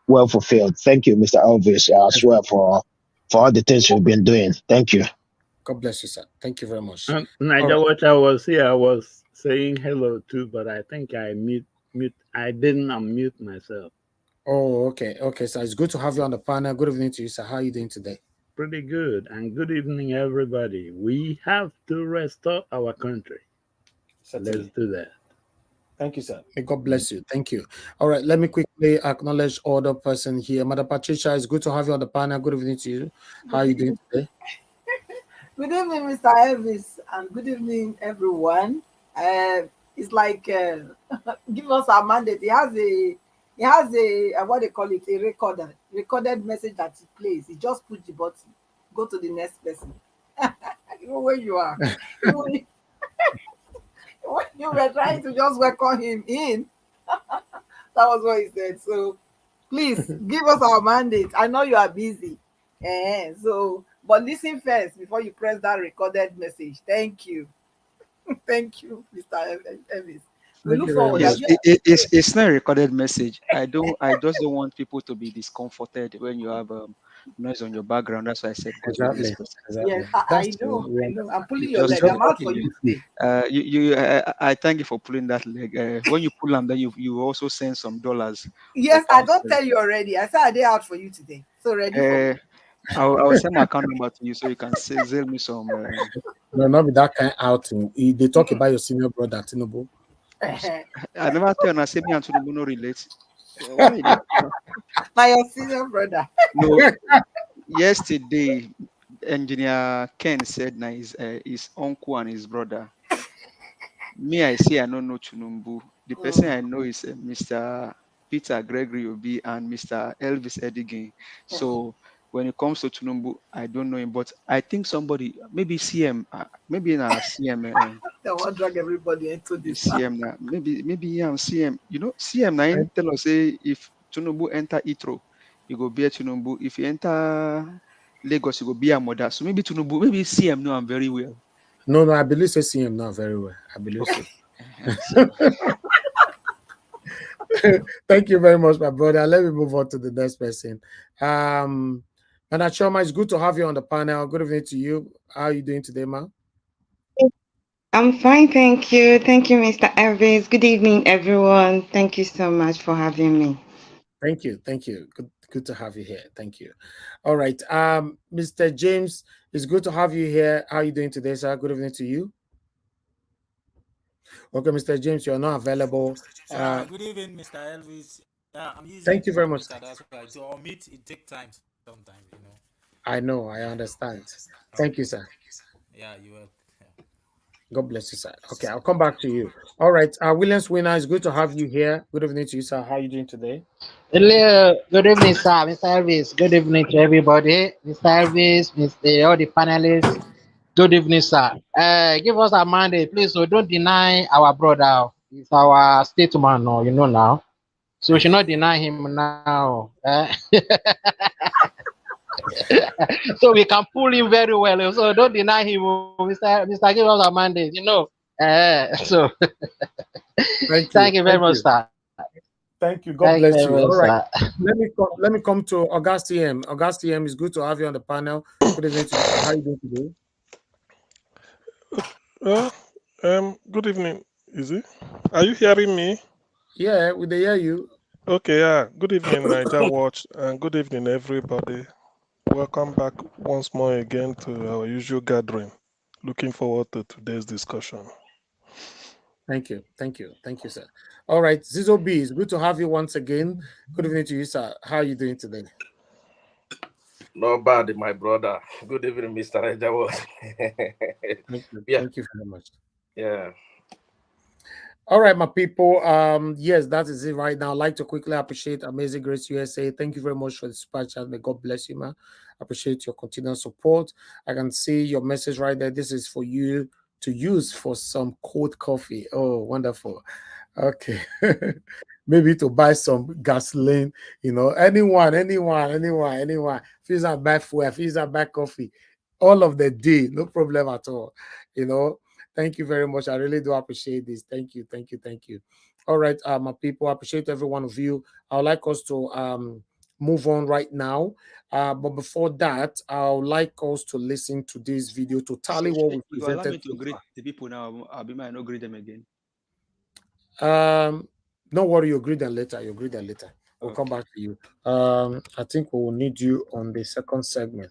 well fulfilled. Thank you, Mr. Elvis, as well for all the things you've been doing. Thank you. God bless you, sir. Thank you very much. Niger, what I was here, I was saying hello too, but I think I I didn't unmute myself. Oh, okay. Okay, sir. It's good to have you on the panel. Good evening to you, sir. How are you doing today? Pretty good. And good evening, everybody. We have to restore our country. Certainly. Let's do that. Thank you, sir. May God bless you. Thank you. All right, let me quickly acknowledge other person here. Madam Patricia, it's good to have you on the panel. Good evening to you. How are you doing today? Good evening, Mr. Elvis, and good evening, everyone. It's like give us our mandate. He has a what they call it, a recorded message that he plays. He just push the button, go to the next person. You know where you are. When you were trying to just welcome him in, that was what he said. So please give us our mandate. I know you are busy. But listen first before you press that recorded message. Thank you. Thank you, Mr. Elvis. We look forward. Yes, it's not a recorded message. I just don't want people to be discomforted when you have noise on your background. That's why I said exactly. Yes, I know. I'm pulling your leg. I'm out for you today. I thank you for pulling that leg. When you pull them, then you also send some dollars. Yes, I don't tell you already. I said I did out for you today. So ready for I'll send my account number to you so you can sell me some. No, not with that kind of outing. They talk about your senior brother, Tinubu. I never tell you, I say me and Tinubu no relate. My your senior brother. No, yesterday, Engineer Ken said na his uncle and his brother. Me, I say I don't know Tinubu. The person I know is Mr. Peter Gregory Obi and Mr. Elvis Edigin. So when it comes to Tinubu, I don't know him, but I think somebody, maybe CM, maybe in our CM. They want to drag everybody into this. CM, maybe I'm CM. CM now tell us say if Tinubu enter ITRO, you go bear Tinubu. If you enter Lagos you go be a mother. So maybe Tinubu, maybe CM know I'm very well. No, I believe say CM now very well. I believe Okay. so. So Thank you very much, my brother. Let me move on to the next person. Madam Choma, it's good to have you on the panel. Good evening to you. How are you doing today, ma? I'm fine, thank you. Thank you, Mr. Elvis. Good evening, everyone. Thank you so much for having me. Thank you. Thank you. Good to have you here. Thank you. All right. Mr. James, it's good to have you here. How are you doing today, sir? Good evening to you. Okay, Mr. James, you're not available. Good evening, Mr. Elvis. Yeah, I'm using Thank you the very much. computer. That's why to omit it take time sometimes. I know. I understand. Thank you, Okay. sir. Yeah, you will. God bless you, sir. Okay, I'll come back to you. All right. Williams Winner, it's good to have you here. Good evening to you, sir. How are you doing today? Hello, good evening, sir. Mr. Elvis. Good evening to everybody. Mr. Elvis, Mr. all the panelists. Good evening, sir. Give us a mandate, please. So don't deny our brother. He's our statesman, no, you know now. So we should not deny him now. So we can pull him very well. So don't deny him, Mr. Give us a mandate, you know. So Thank thank you. you very Thank much, you. sir. Thank you. God Thank you bless very you. much, All right. sir. Let me come to August TM. August TM, it's good to have you on the panel. Good evening to you, sir. How are you doing today? Good evening. Is it? Are you hearing me? Yeah, we they hear you. Okay, yeah. Good evening, Niger Watch, and good evening, everybody. Welcome back once more again to our usual gathering. Looking forward to today's discussion. Thank you. Thank you. Thank you, sir. All right. Zizo B, it's good to have you once again. Good evening to you, sir. How are you doing today? Not bad, my brother. Good evening, Mr. Rajawa. Thank you. Yeah, Thank you very much. yeah. All right, my people. Yes, that is it right now. I'd like to quickly appreciate Amazing Grace USA. Thank you very much for the super chat. May God bless you, man. Appreciate your continued support. I can see your message right there. This is for you to use for some cold coffee. Oh, wonderful. Okay. Maybe to buy some gasoline, anyone. Fees are buy fuel, fees are buy coffee. All of the day, no problem at all. Thank you very much. I really do appreciate this. Thank you, thank you, thank you. All right, my people, I appreciate every one of you. I would like us to move on right now. But before that, I would like us to listen to this video to tally what we you allow me presented to so greet the people now. I'll be might not greet them again. far. Don't worry, you'll greet them later. We'll come Okay. back to you. I think we will need you on the second segment.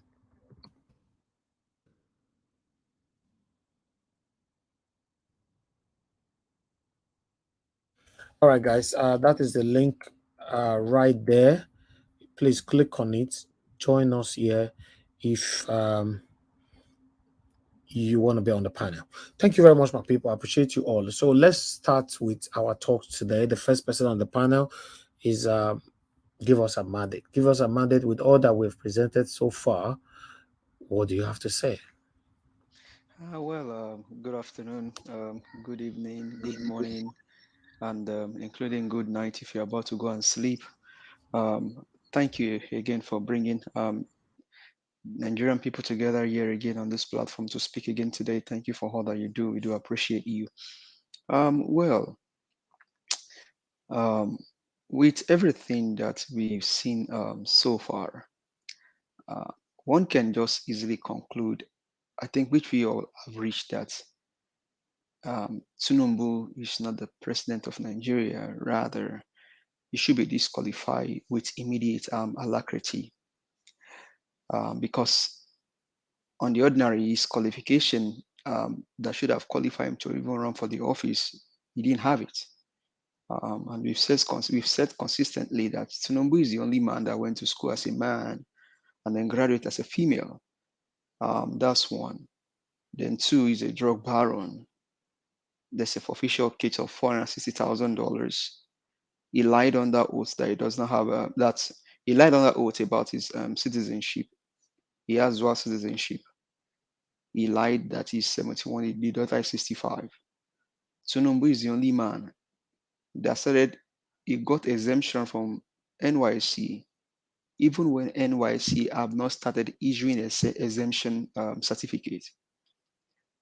All right, guys. That is the link right there. Please click on it. Join us here if you want to be on the panel. Thank you very much, my people. I appreciate you all. So let's start with our talk today. The first person on the panel is give us a mandate. Give us a mandate with all that we've presented so far. What do you have to say? Good afternoon, good evening, good morning, and including good night if you're about to go and sleep. Thank you again for bringing Nigerian people together here again on this platform to speak again today. Thank you for all that you do. We do appreciate you. With everything that we've seen so far, one can just easily conclude, I think, which we all have reached, that Tinubu is not the president of Nigeria. Rather, he should be disqualified with immediate alacrity, because on the ordinary, his qualification that should have qualified him to even run for the office, he didn't have it. And we've said consistently that Tinubu is the only man that went to school as a man and then graduate as a female. That's one. Then two, is a drug baron. There's a official case of $460,000. He lied on that oath that he does not have he lied on that oath about his citizenship. He has dual citizenship. He lied that he's 71, the daughter is 65. Tinubu is the only man that started, he got exemption from NYC even when NYC have not started issuing a exemption certificate.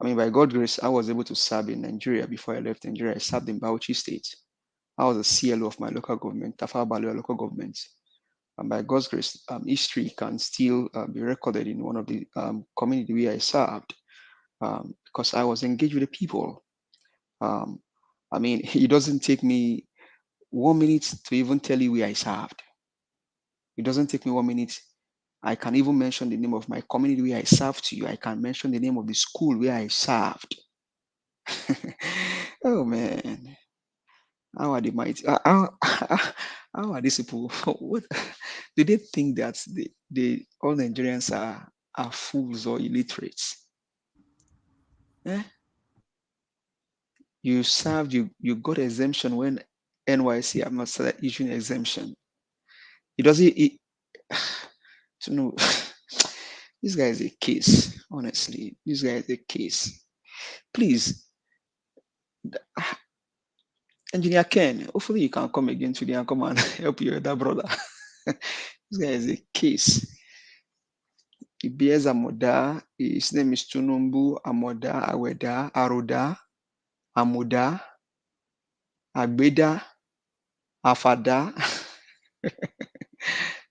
I mean, by God's grace, I was able to serve in Nigeria before I left Nigeria. I served in Bauchi State. I was a CLO of my local government, Tafawa Balewa local government. And by God's grace, history can still be recorded in one of the community where I served because I was engaged with the people. I mean, it doesn't take me 1 minute to even tell you where I served. It doesn't take me 1 minute. I can even mention the name of my community where I served to you. I can mention the name of the school where I served. Oh man, how are the mighty? How are these people? What do they think that all Nigerians are fools or illiterates? Eh? You served, you got exemption when NYC have not started issuing exemption. It doesn't. To know, this guy is a case. Honestly, this guy is a case. Please, Engineer Ken, hopefully you can come again today and come and help your other brother. This guy is a case. He bears Amoda. His name is Tinubu Amoda Aweda Aroda Amoda Agbeda Afada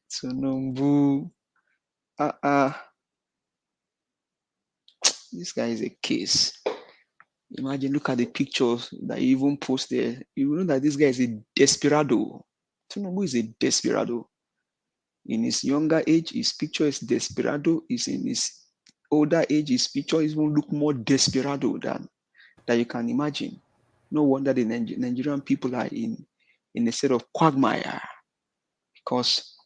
Tinubu. This guy is a case. Imagine, look at the pictures that he even post there. You know that this guy is a desperado. Tinubu is a desperado. In his younger age, his picture is desperado. Is in his older age, his picture even look more desperado than that you can imagine. No wonder the Nigerian people are in a state of quagmire because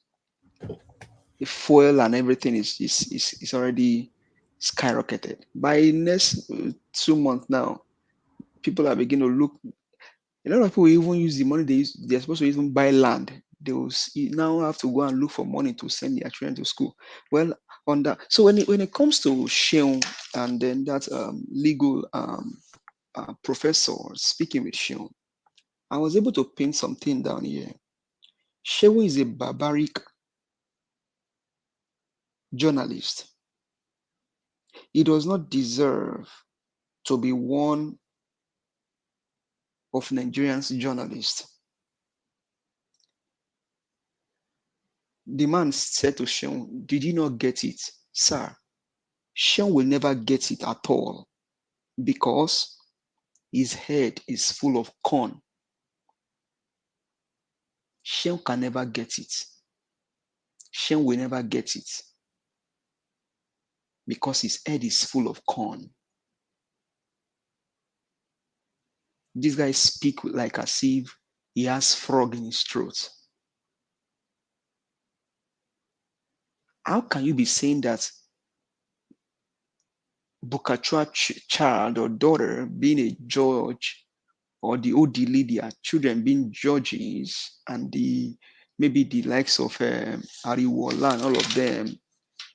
the fuel and everything is already skyrocketed. By next 2 months now, people are beginning to look. A lot of people even use the money they're supposed to even buy land. They will now have to go and look for money to send their children to school. Well, on that, so when it comes to Sheung and then that legal professor speaking with Sheung, I was able to pin something down here. Sheung is a barbaric journalist. He does not deserve to be one of Nigerians journalists. The man said to Sheung, "Did you not get it, sir? Sheung will never get it at all because his head is full of corn. Sheung can never get it. Sheung will never get it because his head is full of corn." This guy speaks like as if he has frog in his throat. How can you be saying that Bukachua child or daughter being a judge, or the Odili, their children being judges, and maybe the likes of Ariwola and all of them,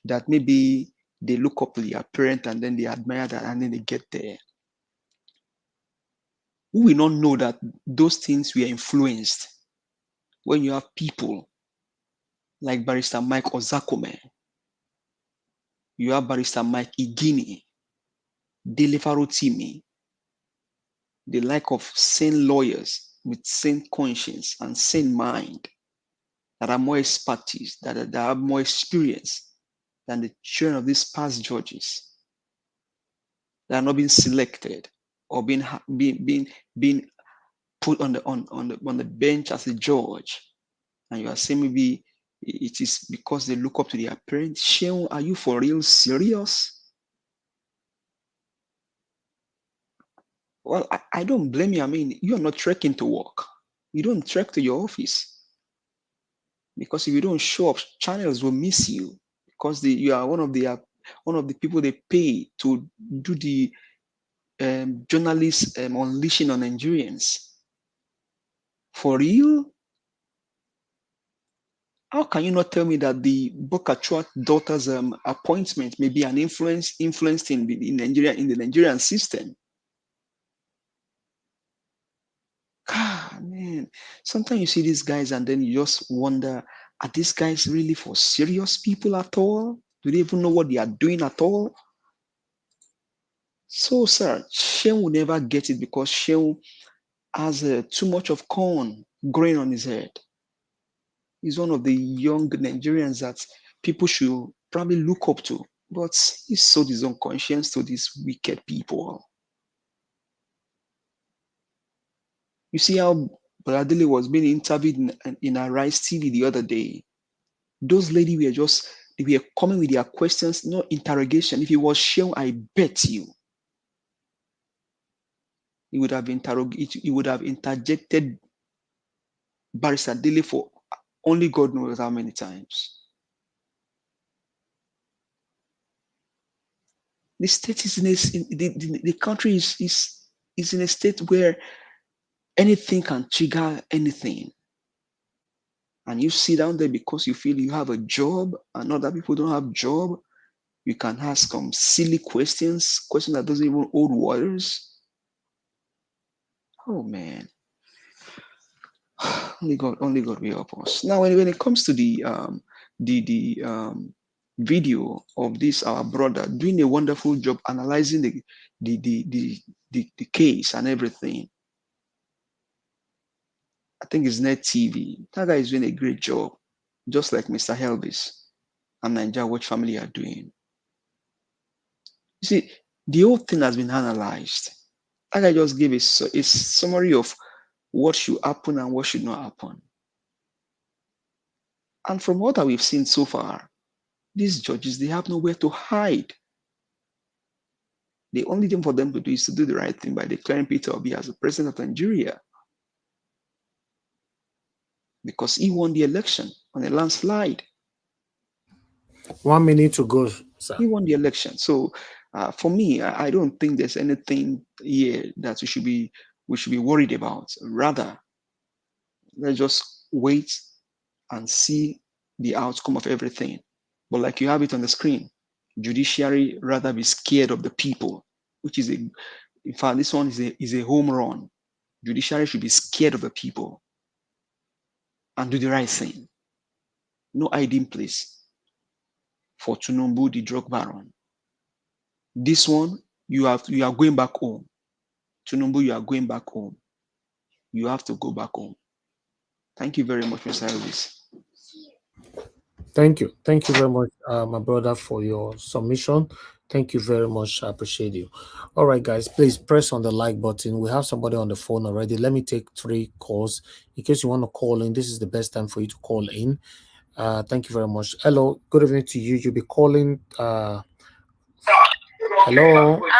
that maybe they look up to their parent and then they admire that and then they get there? Who will not know that those things were influenced when you have people like Barrister Mike Ozakome, you have Barrister Mike Igini, Dele Farotimi, the like of sane lawyers with sane conscience and sane mind that are more expertise, that have more experience than the children of these past judges that are not being selected or being put on the bench as a judge. And you are saying maybe it is because they look up to their parents. Sheung, are you for real serious? Well, I don't blame you. I mean, you are not trekking to work. You don't trek to your office. Because if you don't show up, channels will miss you because you are one of the people they pay to do the journalists unleashing on Nigerians. For real? How can you not tell me that the Bokachua daughter's appointment may be an influenced in Nigeria, in the Nigerian system? God, man. Sometimes you see these guys and then you just wonder Are these guys really for serious people at all? Do they even know what they are doing at all? So, sir, Shehu will never get it because Shehu has too much of corn growing on his head. He's one of the young Nigerians that people should probably look up to, but he sold his own conscience to these wicked people. You see how Bradley was being interviewed in Arise TV the other day. Those ladies they were coming with their questions, no interrogation. If it was Shehu, I bet you, he would have interjected Barrister Dele for only God knows how many times. The state is the country is in a state where anything can trigger anything. And you sit down there because you feel you have a job and other people don't have job. You can ask some silly questions that doesn't even hold waters. Oh man. Only God will help us. Now, when it comes to the video of this our brother doing a wonderful job analyzing the case and everything, I think it's Net TV. That guy is doing a great job, just like Mr. Elvis and Nigeria Watch family are doing. You see, the whole thing has been analyzed. That guy just gave a summary of what should happen and what should not happen. And from what we've seen so far, these judges, they have nowhere to hide. The only thing for them to do is to do the right thing by declaring Peter Obi as the president of Nigeria. Because he won the election on a landslide. 1 minute to go, sir. He won the election. So for me, I don't think there's anything here that we should be worried about. Rather, let's just wait and see the outcome of everything. But like you have it on the screen, judiciary rather be scared of the people, which is in fact, this one is a home run. Judiciary should be scared of the people and do the right thing. No hiding place for Tinubu, the drug baron. This one, you are going back home. Tinubu, you are going back home. You have to go back home. Thank you very much, Mr. Elvis. Thank you. Thank you very much, my brother, for your submission. Thank you very much. I appreciate you. All right, guys, please press on the like button. We have somebody on the phone already. Let me take 3 calls. In case you want to call in, this is the best time for you to call in. Thank you very much. Hello, good evening to you. You'll be calling. Hello.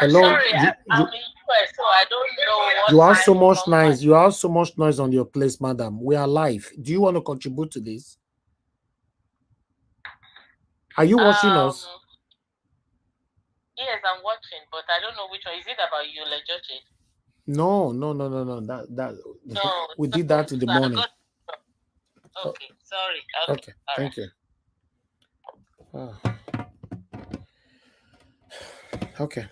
I'm sorry, I'm in US, so I don't know what you have so much noise. You have so much noise on your place, madam. We are live. Do you want to contribute to this? Are you watching us? Yes, I'm watching, but I don't know which one. Is it about you, Lejoche? No. That no, we did that in the morning. Okay, sorry. Okay, thank you. Okay,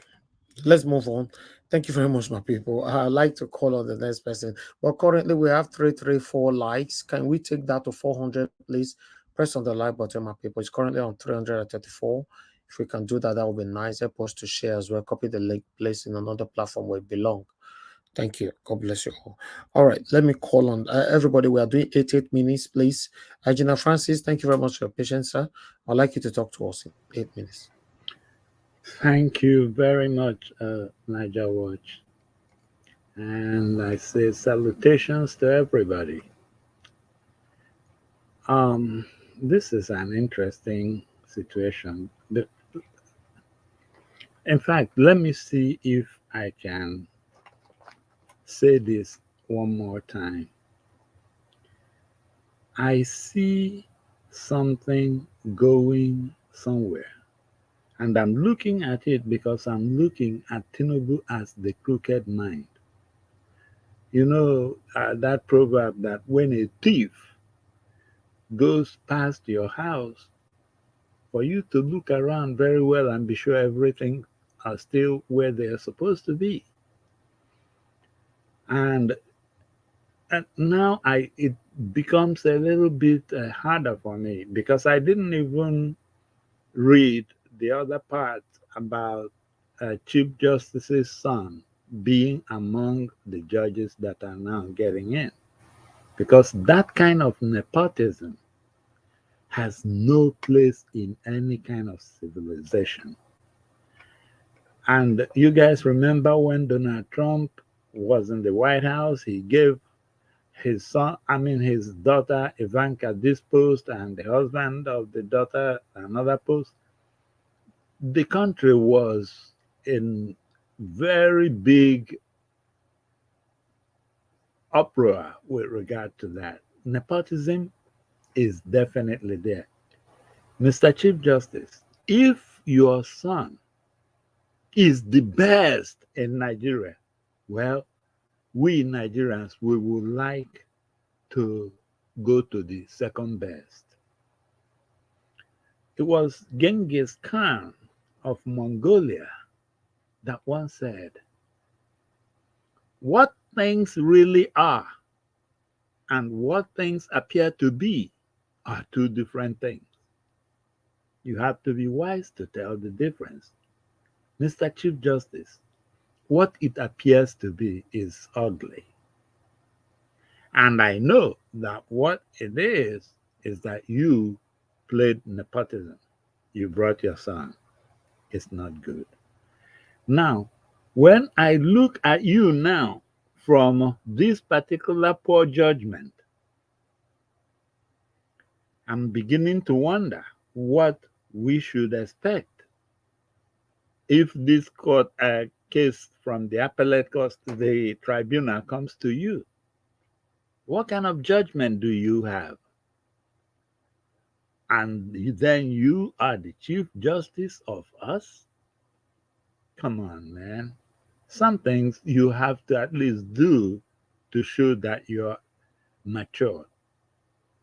let's move on. Thank you very much, my people. I'd like to call on the next person, but currently we have 334 likes. Can we take that to 400, please? Press on the like button, my people. It's currently on 334. If we can do that, that would be nice. Help us to share as well. Copy the link, place in another platform where it belongs. Thank you. God bless you all. All right, let me call on everybody. We are doing 88 minutes, please. Gina Francis, thank you very much for your patience, sir. I'd like you to talk to us in 8 minutes. Thank you very much, Niger Watch. And I say salutations to everybody. This is an interesting situation. In fact, let me see if I can say this one more time. I see something going somewhere. And I'm looking at it because I'm looking at Tinubu as the crooked mind. You know, that proverb that when a thief goes past your house, for you to look around very well and be sure everything are still where they are supposed to be. And now becomes a little bit harder for me because I didn't even read the other part about Chief Justice's son being among the judges that are now getting in. Because that kind of nepotism has no place in any kind of civilization. And you guys remember when Donald Trump was in the White House, he gave his daughter Ivanka this post and the husband of the daughter another post. The country was in very big uproar with regard to that. Nepotism is definitely there. Mr. Chief Justice, if your son is the best in Nigeria, well, we Nigerians, we would like to go to the second best. It was Genghis Khan of Mongolia that once said, what things really are and what things appear to be are two different things. You have to be wise to tell the difference. Mr. Chief Justice, what it appears to be is ugly. And I know that what it is that you played nepotism. You brought your son. It's not good. Now, when I look at you now from this particular poor judgment, I'm beginning to wonder what we should expect if this court case from the appellate court, the tribunal comes to you. What kind of judgment do you have? And then you are the Chief Justice of us? Come on, man. Some things you have to at least do to show that you're mature.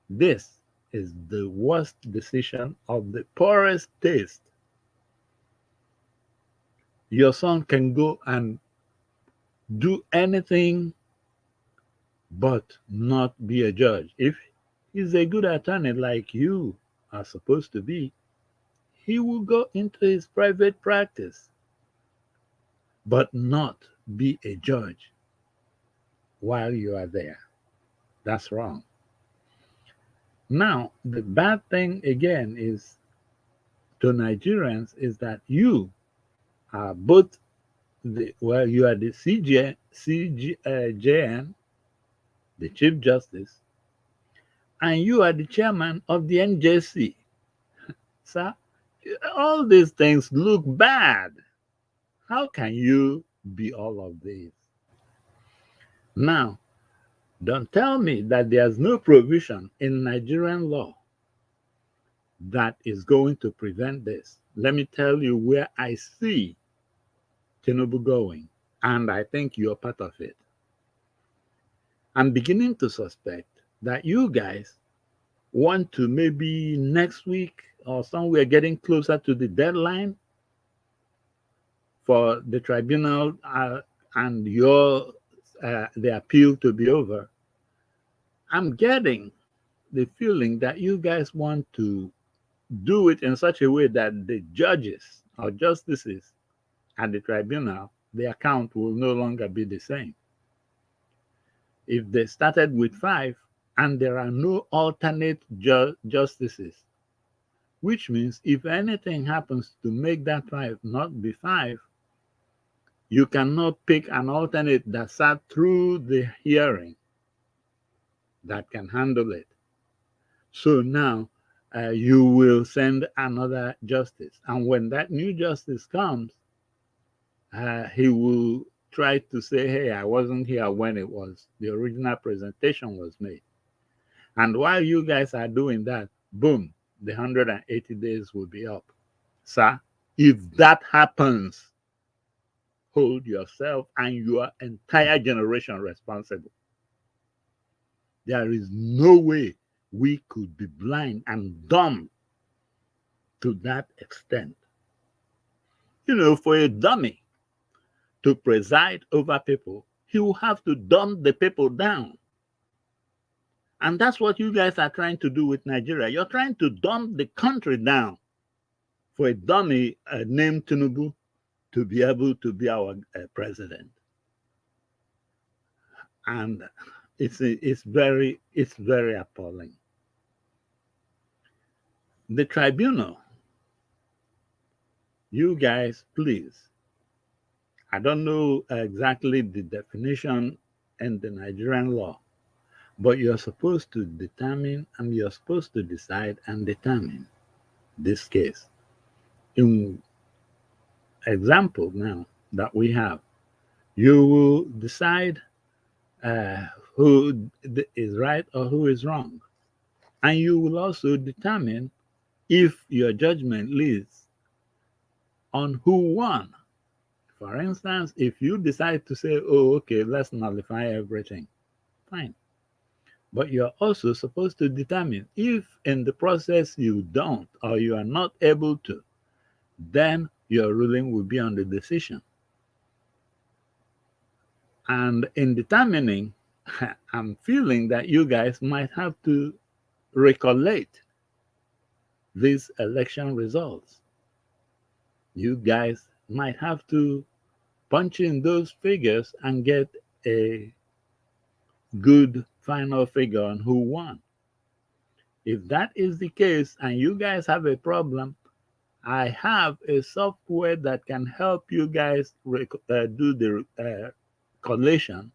This is the worst decision of the poorest taste. Your son can go and do anything but not be a judge. If he's a good attorney like you are supposed to be, he will go into his private practice, but not be a judge while you are there. That's wrong. Now, the bad thing again is to Nigerians is that you are both you are the CJN, the Chief Justice, and you are the chairman of the NJC. Sir, all these things look bad. How can you be all of these? Now, don't tell me that there's no provision in Nigerian law that is going to prevent this. Let me tell you where I see Tinubu going, and I think you're part of it. I'm beginning to suspect that you guys want to maybe next week or somewhere getting closer to the deadline for the tribunal and the appeal to be over. I'm getting the feeling that you guys want to do it in such a way that the judges or justices at the tribunal, the account will no longer be the same. If they started with 5 and there are no alternate justices, which means if anything happens to make that 5 not be 5, you cannot pick an alternate that sat through the hearing that can handle it. So now you will send another justice. And when that new justice comes, he will try to say, hey, I wasn't here when the original presentation was made. And while you guys are doing that, boom, the 180 days will be up. Sir, if that happens, hold yourself and your entire generation responsible. There is no way we could be blind and dumb to that extent. You know, for a dummy to preside over people, he will have to dumb the people down. And that's what you guys are trying to do with Nigeria. You're trying to dumb the country down for a dummy named Tinubu to be able to be our president. And it's very appalling. The tribunal, you guys, please. I don't know exactly the definition in the Nigerian law, but you're supposed to determine and you're supposed to decide and determine this case. In example now that we have, you will decide who is right or who is wrong. And you will also determine if your judgment leads on who won. For instance, if you decide to say, oh, okay, let's nullify everything, fine. But you're also supposed to determine if in the process you don't or you are not able to, then your ruling will be on the decision. And in determining, I'm feeling that you guys might have to recollect these election results. You guys might have to punch in those figures and get a good final figure on who won. If that is the case and you guys have a problem, I have a software that can help you guys do the collation,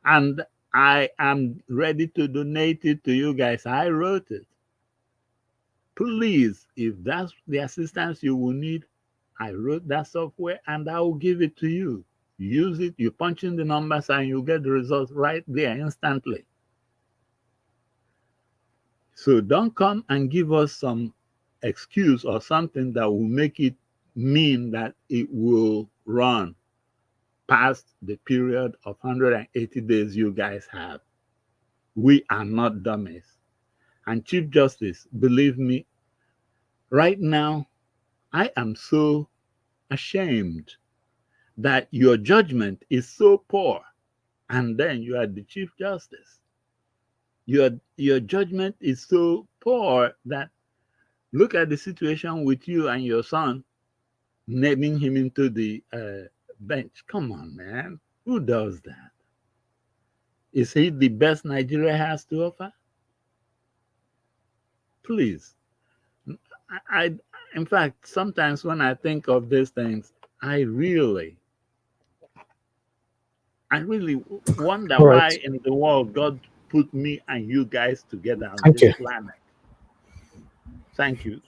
and I am ready to donate it to you guys. I wrote it. Please, if that's the assistance you will need, I wrote that software and I will give it to you. Use it, you punch in the numbers and you get the results right there instantly. So don't come and give us some excuse or something that will make it mean that it will run past the period of 180 days you guys have. We are not dummies. And Chief Justice, believe me, right now, I am so ashamed that your judgment is so poor, and then you are the Chief Justice. Your judgment is so poor that look at the situation with you and your son, naming him into the bench. Come on, man. Who does that? Is he the best Nigeria has to offer? Please. In fact, sometimes when I think of these things, I really wonder why in the world God put me and you guys together on this planet. Thank you,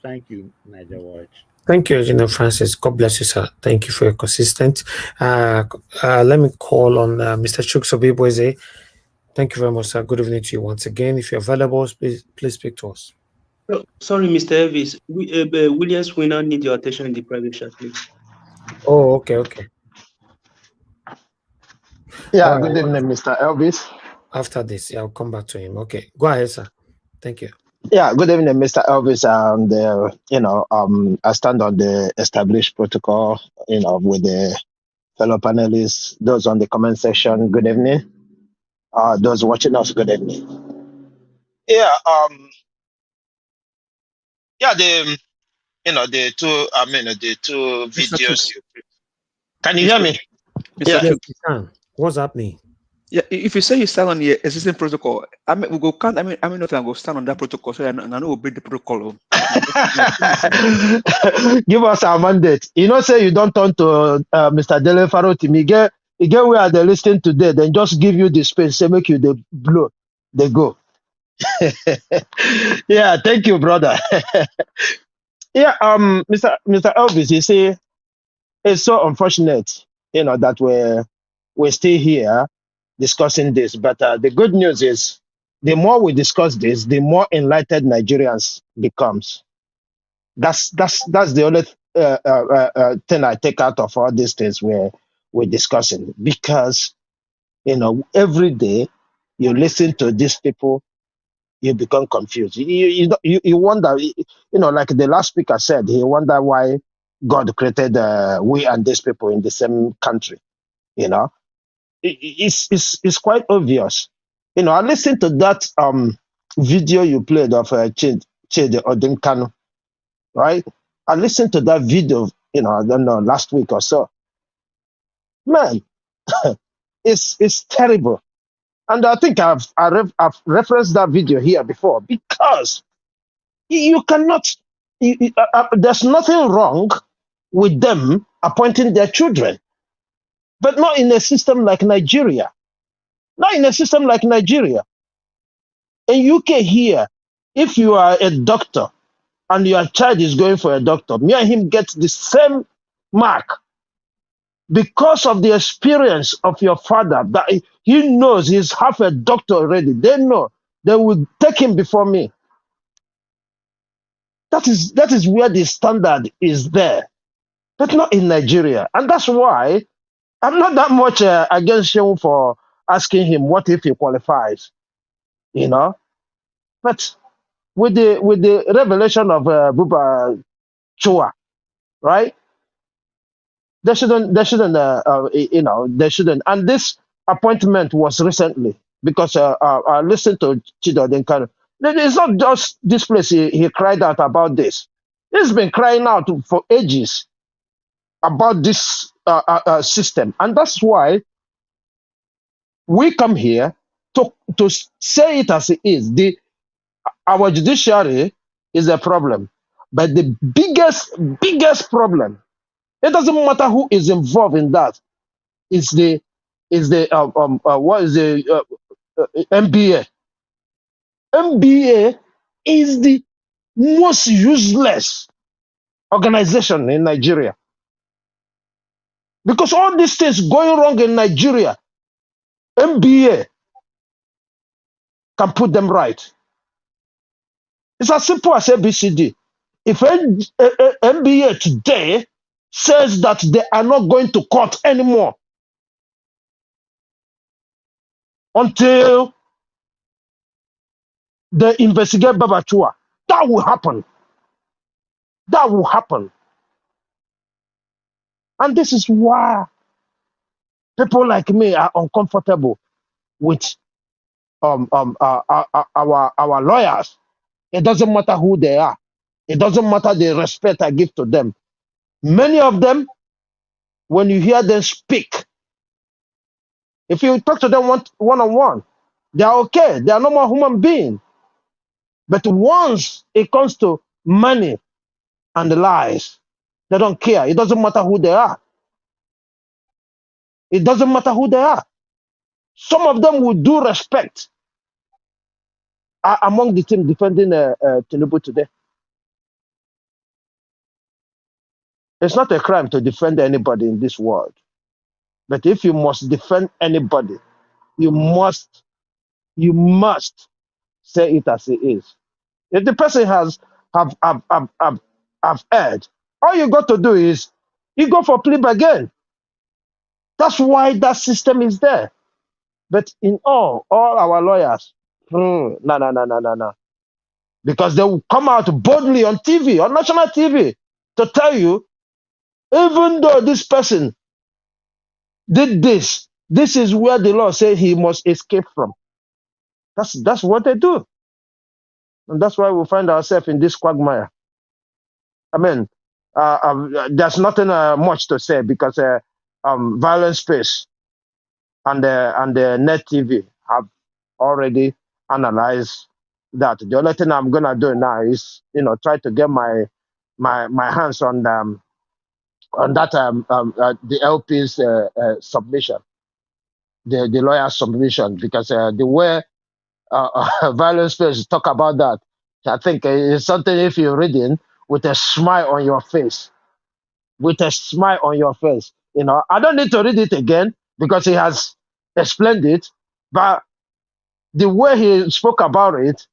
Niger Watch. Thank you, Engineer Francis. God bless you, sir. Thank you for your consistency. Let me call on Mr. Chuksobiboise. Thank you very much, sir. Good evening to you once again. If you're available, please speak to us. Oh, sorry, Mr. Elvis. Williams will not need your attention in the private chat, please. Oh, okay. Yeah, good evening, Mr. Elvis. After this, I'll come back to him. Okay, go ahead, sir. Thank you. Yeah, good evening, Mr. Elvis. I stand on the established protocol, with the fellow panelists, those on the comment section, good evening. Those watching us, good evening. Yeah, the two videos. Can you hear me? Mr. Yes, you can. What's happening? Yeah, if you say you stand on the existing protocol, we go count. Nothing. Go stand on that protocol, so I know we'll break the protocol. Give us our mandate. Say you don't turn to Mr. Dele Farotimi. You get where they're listening today, then just give you the space, say make you the blow, they go. Yeah, thank you, brother. Yeah, Mr. Elvis, you see, it's so unfortunate, that we're still here discussing this. But the good news is, the more we discuss this, the more enlightened Nigerians becomes. That's the only thing I take out of all these things we're discussing. Because every day you listen to these people, you become confused. You wonder, like the last speaker said, he wonder why God created we and these people in the same country. It's quite obvious. I listened to that video you played of Chidi Odinkanu, right? I listened to that video, I don't know, last week or so. Man, it's terrible. And I think I've referenced that video here before because you cannot, there's nothing wrong with them appointing their children, but not in a system like Nigeria. Not in a system like Nigeria. In UK here, if you are a doctor and your child is going for a doctor, me and him get the same mark because of the experience of your father that he knows he's half a doctor already. They know they will take him before me. That is where the standard is there, but not in Nigeria. And that's why I'm not that much against him for asking him what if he qualifies, But with the revelation of Buba Chua, right? They shouldn't, they shouldn't. And this appointment was recently because I listened to Chido Denkano. It's not just this place he cried out about this. He's been crying out for ages about this system. And that's why we come here to say it as it is. Our judiciary is a problem. But the biggest problem, it doesn't matter who is involved in that, is the what is the MBA. MBA is the most useless organization in Nigeria. Because all these things going wrong in Nigeria, MBA can put them right. It's as simple as ABCD. If MBA today says that they are not going to court anymore until they investigate Babachua, that will happen. That will happen. And this is why people like me are uncomfortable with our lawyers. It doesn't matter who they are. It doesn't matter the respect I give to them. Many of them, when you hear them speak, if you talk to them one-on-one, they are okay. They are normal human beings. But once it comes to money and the lies, they don't care. It doesn't matter who they are. It doesn't matter who they are. Some of them will do respect among the team defending Tinubu today. It's not a crime to defend anybody in this world. But if you must defend anybody, you must say it as it is. If the person have erred, all you got to do is you go for plea bargain. That's why that system is there. But in all our lawyers, no. Because they will come out boldly on TV, on national TV, to tell you, even though this person did this, this is where the law says he must escape from. That's what they do. And that's why we find ourselves in this quagmire. I mean, there's nothing much to say because Violence Space and the Net TV have already analyzed that. The only thing I'm gonna do now is, try to get my hands on that the LP's submission, the lawyer submission, because the way Violence Space talk about that, I think it's something if you're reading with a smile on your face, with a smile on your face. I don't need to read it again because he has explained it, but the way he spoke about it,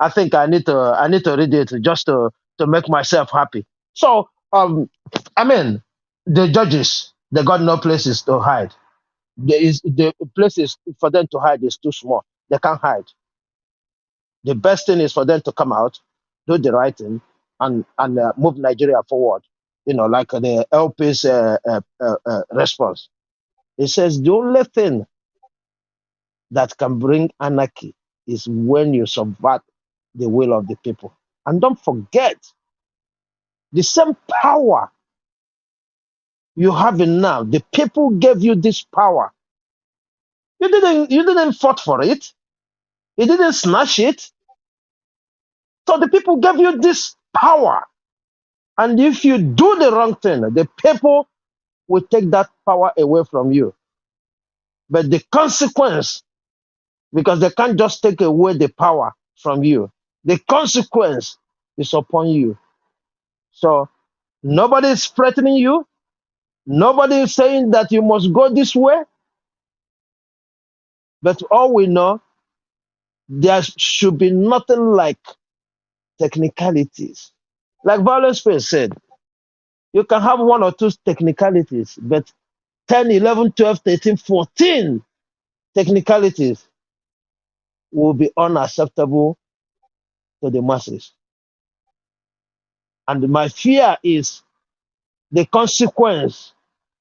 I think I need to read it just to make myself happy. So, I mean, the judges, they got no places to hide. The places for them to hide is too small. They can't hide. The best thing is for them to come out, do the right thing, and move Nigeria forward. Like the LP's response. It says the only thing that can bring anarchy is when you subvert the will of the people. And don't forget, the same power you have it now, the people gave you this power. You didn't fight for it. You didn't snatch it. So the people gave you this power. And if you do the wrong thing, the people will take that power away from you. But the consequence, because they can't just take away the power from you, the consequence is upon you. So nobody is threatening you. Nobody is saying that you must go this way. But all we know, there should be nothing like technicalities. Like Violence Space said, you can have one or two technicalities, but 10, 11, 12, 13, 14 technicalities will be unacceptable to the masses. And my fear is the consequence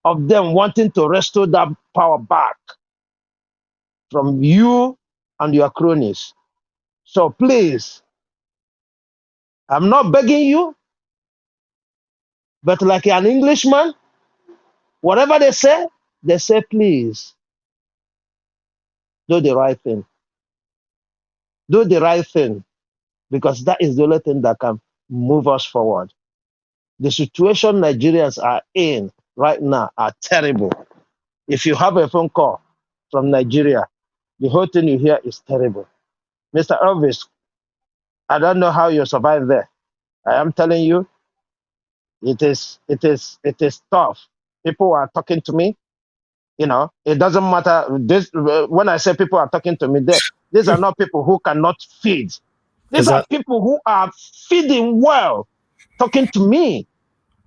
of them wanting to restore that power back from you and your cronies. So please, I'm not begging you, but like an Englishman, whatever they say, please do the right thing. Do the right thing, because that is the only thing that can move us forward. The situation Nigerians are in right now are terrible. If you have a phone call from Nigeria, the whole thing you hear is terrible. Mr. Elvis, I don't know how you survive there. I am telling you, it is tough. People are talking to me. You know, it doesn't matter. This when I say people are talking to me, these are not people who cannot feed. These are people who are feeding well, talking to me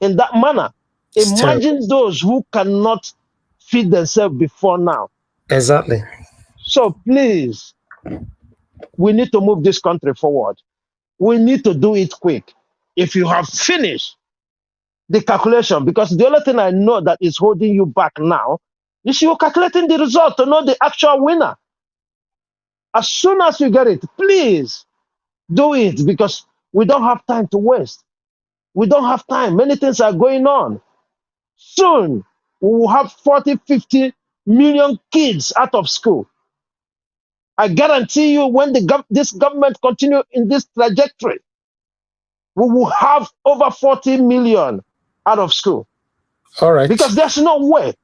in that manner. Imagine those who cannot feed themselves before now. Exactly. So please, we need to move this country forward. We need to do it quick. If you have finished the calculation, because the only thing I know that is holding you back now is you're calculating the result to know the actual winner. As soon as you get it, please do it, because we don't have time to waste. We don't have time. Many things are going on. Soon, we will have 40, 50 million kids out of school. I guarantee you, when this government continue in this trajectory, we will have over 40 million out of school. All right. Because there's no way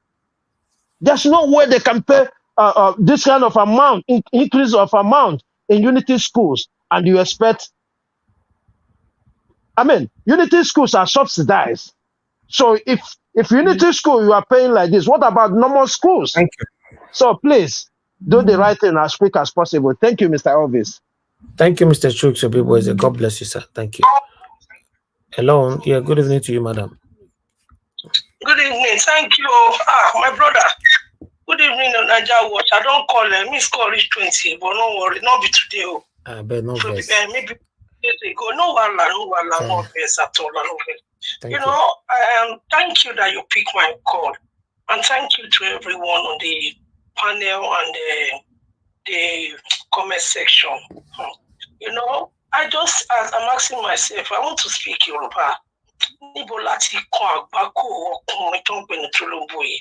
they can pay this kind of amount, increase of amount in unity schools, and you expect. I mean, unity schools are subsidized. So if unity school you are paying like this, what about normal schools? Thank you. So please do the right thing as quick as possible. Thank you, Mr. Elvis. Thank you, Mr. Chooks. God bless you, sir. Thank you. Hello. Yeah, good evening to you, madam. Good evening. Thank you. My brother. Good evening, Naija Watch. I don't call them. Miss call is 20, but no worry. Not be today. I bet no verse. Maybe days ago. No verse at all. No verse. You know, thank you that you pick my call. And thank you to everyone on the panel and the comment section. You know, as I'm asking myself, I want to speak Yoruba. Níbo láti kan àgbákò ọkùnrin tó ń gbẹ̀nu tó ló ń bòye.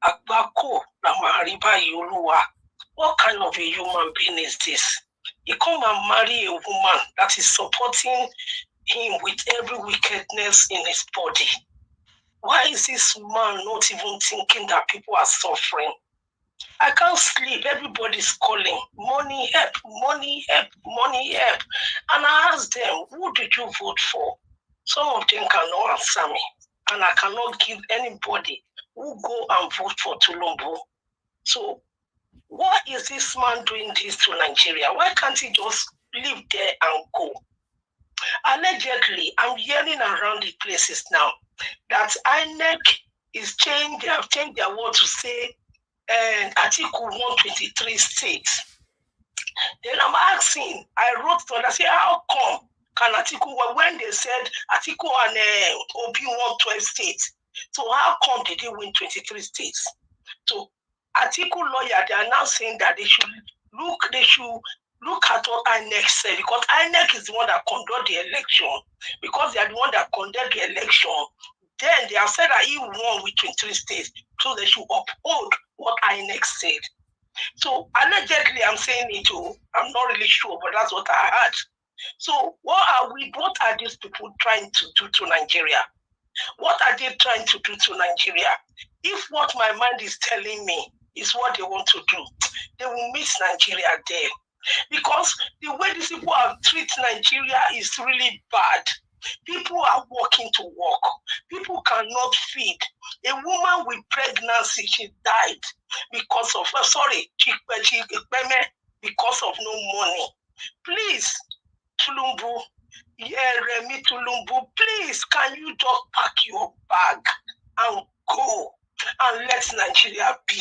Àgbákò la máa rí báyìí Olúwa. What kind of a human being is this? He come and marry a woman that is supporting him with every wickedness in his body. Why is this man not even thinking that people are suffering? I can't sleep. Everybody's calling. Money help, money help, money help. And I asked them, who did you vote for? Some of them cannot answer me. And I cannot give anybody who go and vote for Tinubu. So why is this man doing this to Nigeria? Why can't he just live there and go? Allegedly, I'm hearing around the places now that INEC they have changed their word to say Article 123 states. Then I'm asking, I wrote to them, I said, how come can Article, when they said Article and OB 112 states, so how come did they win 23 states? So Article lawyer, they are now saying that they should look at what INEC said, because INEC is the one that conduct the election, because they are the one that conduct the election. Then they have said that he won with 23 states, so they should uphold what INEC said. So allegedly, I'm saying it too. I'm not really sure, but that's what I heard. So what are these people trying to do to Nigeria? What are they trying to do to Nigeria? If what my mind is telling me is what they want to do, they will miss Nigeria there. Because the way these people have treated Nigeria is really bad. People are walking to work. People cannot feed. A woman with pregnancy, she died because of, because of no money. Please, Tinubu, Remi Tinubu, please, can you just pack your bag and go and let Nigeria be?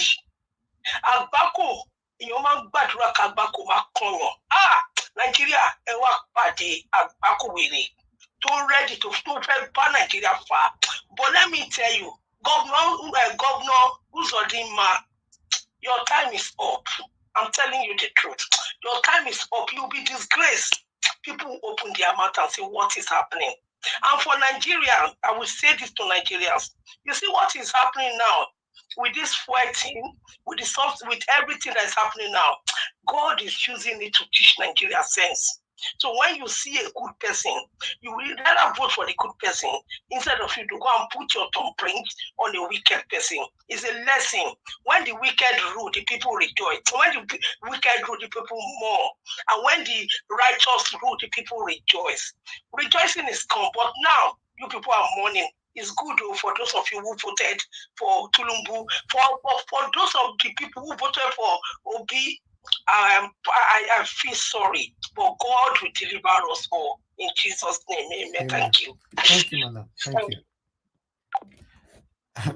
Àgbákò, èèyàn máa ń gbàdúrà k'àgbákò máa kànyàn. Nigeria, ẹ wá pàdé àgbákò wèrè tó ready to fẹ́ bá Nigeria fà. But let me tell you, Governor Uzodinma, your time is up. I'm telling you the truth. Your time is up. You'll be disgraced. People will open their mouth and say, what is happening? And for Nigerians, I will say this to Nigerians. You see what is happening now with this fighting, with everything that is happening now. God is using it to teach Nigeria sense. So when you see a good person, you will rather vote for the good person instead of you to go and put your thumbprint on a wicked person. It's a lesson. When the wicked rule, the people rejoice. When the wicked rule, the people mourn. And when the righteous rule, the people rejoice. Rejoicing is come, but now you people are mourning. It's good for those of you who voted for Tinubu, for those of the people who voted for Obi. I feel sorry, but God will deliver us all in Jesus' name. Amen. Thank you. Thank you, madam. Thank you.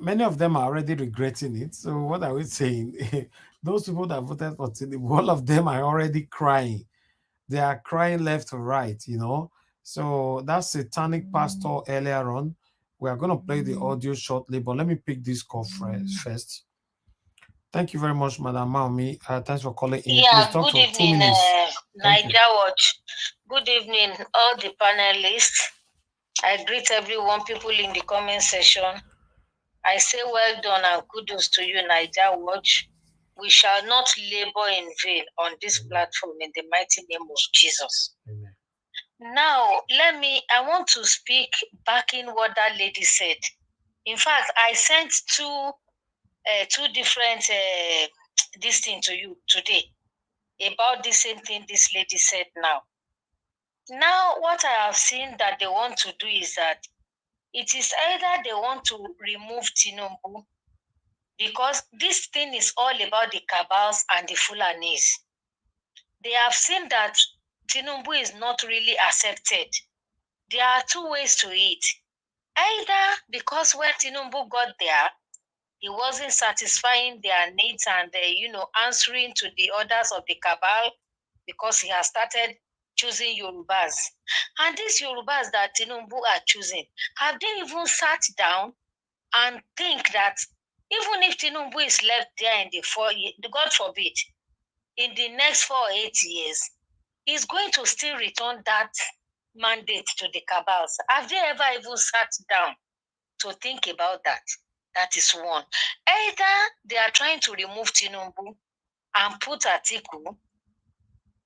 Many of them are already regretting it. So what are we saying? Those people that voted for Tinubu, all of them are already crying. They are crying left to right, you know. So that satanic pastor earlier on, we are going to play the audio shortly, but let me pick this call first. Thank you very much, Madam Maomi. Thanks for calling in. Yeah, good evening, Niger Watch. Good evening, all the panelists. I greet everyone, people in the comment section. I say well done and kudos to you, Niger Watch. We shall not labor in vain on this platform in the mighty name of Jesus. Amen. Now, I want to speak back in what that lady said. In fact, I sent two different this thing to you today about the same thing this lady said now. Now, what I have seen that they want to do is that it is either they want to remove Tinubu, because this thing is all about the cabals and the Fulanis. They have seen that Tinubu is not really accepted. There are two ways to it. Either because when Tinubu got there, he wasn't satisfying their needs and answering to the orders of the cabal, because he has started choosing Yorubas. And these Yorubas that Tinubu are choosing, have they even sat down and think that even if Tinubu is left there in the 4 years, God forbid, in the next 4 or 8 years, he's going to still return that mandate to the cabals? Have they ever even sat down to think about that? That is one. Either they are trying to remove Tinubu and put Atiku,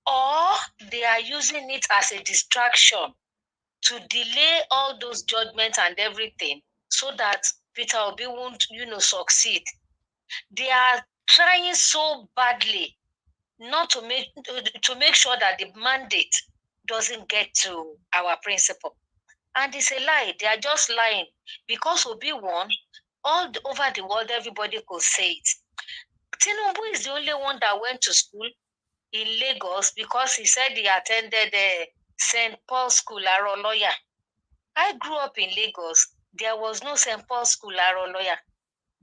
or they are using it as a distraction to delay all those judgments and everything, so that Peter Obi won't, succeed. They are trying so badly not to make sure that the mandate doesn't get to our principal. And it's a lie. They are just lying, because Obi won. All over the world, everybody could say it. Tinubu is the only one that went to school in Lagos, because he said he attended St. Paul's School, Aroloya. I grew up in Lagos. There was no St. Paul's School, Aroloya.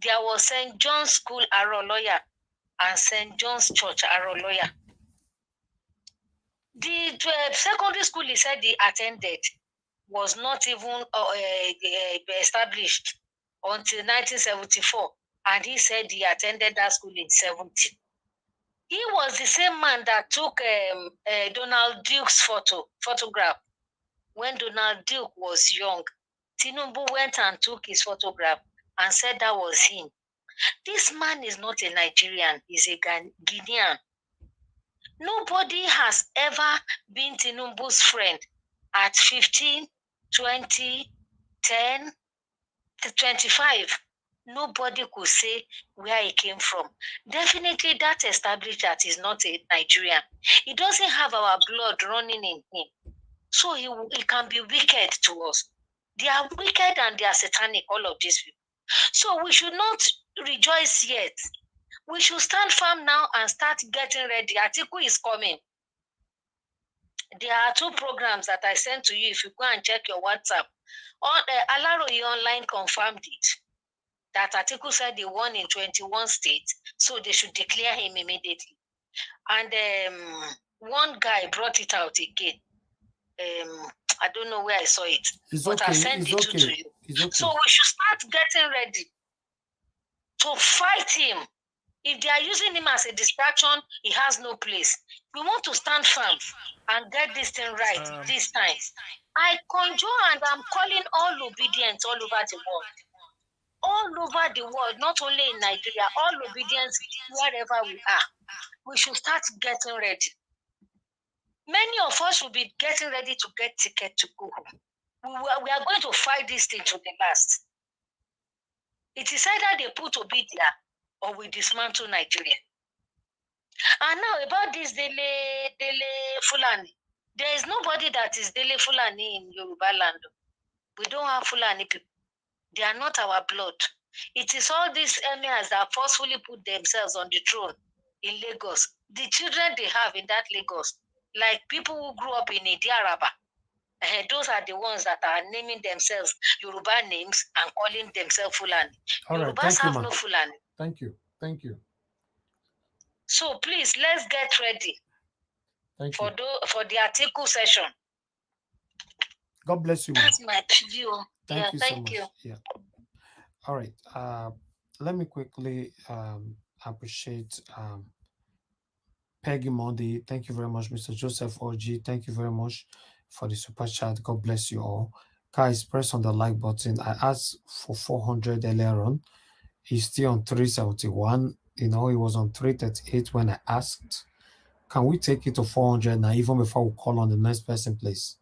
There was St. John's School, Aroloya, and St. John's Church, Aroloya. The secondary school he said he attended was not even established until 1974. and he said he attended that school in 70. He was the same man that took Donald Duke's photograph when Donald Duke was young. Tinubu went and took his photograph and said that was him. This man is not a Nigerian, he's a Guinean. Nobody has ever been Tinubu's friend at 15, 20, 10, 25. Nobody could say where he came from. Definitely that established that he's not a Nigerian. He doesn't have our blood running in him. So he can be wicked to us. They are wicked and they are satanic, all of these people. So we should not rejoice yet. We should stand firm now and start getting ready. Atiku is coming. There are 2 programs that I sent to you. If you go and check your WhatsApp, on Alaroye Online confirmed it that Atiku said he won in 21 states, so they should declare him immediately. And one guy brought it out again. I don't know where I saw it, but I sent it to you. So we should start getting ready to fight him. If they are using him as a distraction, he has no place. We want to stand firm and get this thing right this time. I conjure and I'm calling all obedience all over the world. All over the world, not only in Nigeria, all obedience wherever we are. We should start getting ready. Many of us will be getting ready to get ticket to go home. We are going to fight this thing to the last. It is either they put Obidia or we dismantle Nigeria. And now about this Dele Fulani. There is nobody that is Dele Fulani in Yoruba land. We don't have Fulani people. They are not our blood. It is all these emirs that forcefully put themselves on the throne in Lagos. The children they have in that Lagos, like people who grew up in Idiaraba, those are the ones that are naming themselves Yoruba names and calling themselves Fulani. All right, Yorubas thank you, have ma. no Fulani. Thank you. Thank you. So please, let's get ready for the article session. God bless you, ma. That's my view. Thank you so much. Yeah. All right. Let me quickly appreciate Peggy Monday. Thank you very much, Mr. Joseph OG. Thank you very much for the super chat. God bless you all. Guys, press on the like button. I asked for 400 earlier on. He's still on 371. You know, he was on 338 when I asked. Can we take it to 400 now, even before we call on the next person, please?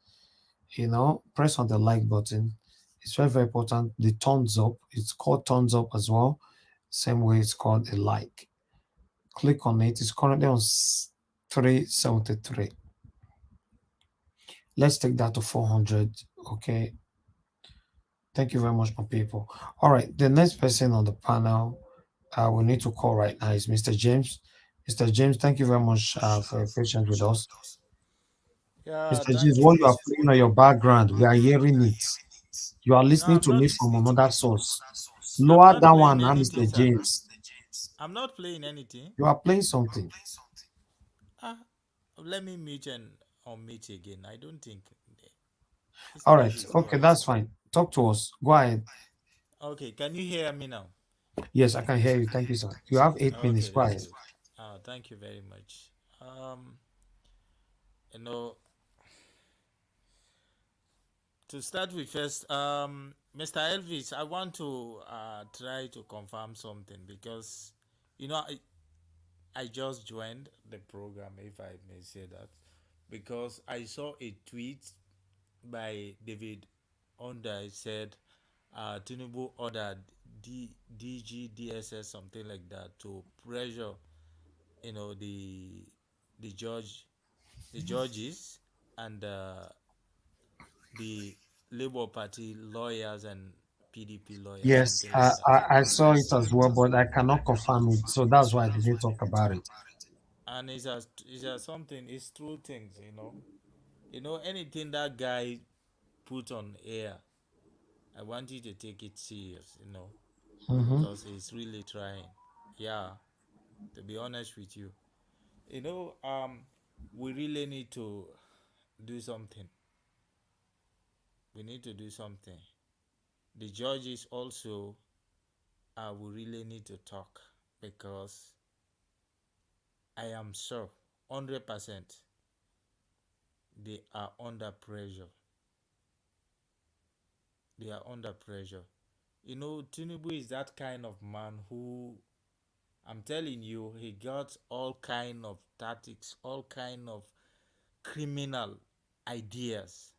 You know, press on the like button. It's very, very important. The thumbs up, it's called thumbs up as well. Same way it's called a like. Click on it. It's currently on 373. Let's take that to 400. Okay. Thank you very much, my people. All right. The next person on the panel we need to call right now is Mr. James. Mr. James, thank you very much for your patience with us. Yeah, Mr. thank James, you, what you are Mr. playing on your background, we are hearing it. You are No, listening I'm to not. me from another source. I'm Lower not that playing one now, anything, Mr. sir. James. I'm not playing anything. You are playing something. Let me mute and unmute again. I don't think. All right. Okay, that's fine. Talk to us. Go ahead. Okay, can you hear me now? Yes, I can hear you. Thank you, sir. You have 8 minutes. Okay, Go that's ahead. good. Thank you very much. You know, to start with first, Mr. Elvis, I want to try to confirm something because, you know, I just joined the program, if I may say that, because I saw a tweet by David Onda. It said Tinubu ordered DGDSS, something like that, to pressure, you know, the judges and the Labour Party lawyers and PDP lawyers, Yes, something like that. I saw it as well, but I cannot confirm it. So that's why I didn't talk about it. And it's just something. It's true things, you know. You know, anything that guy put on air, I want you to take it serious, you know, because he's really trying. Yeah, to be honest with you, you know, we really need to do something. We need to do something. The judges also we really need to talk, because I am sure 100% they are under pressure. They are under pressure. You know, Tinubu is that kind of man who, I'm telling you, he got all kind of tactics, all kind of criminal ideas.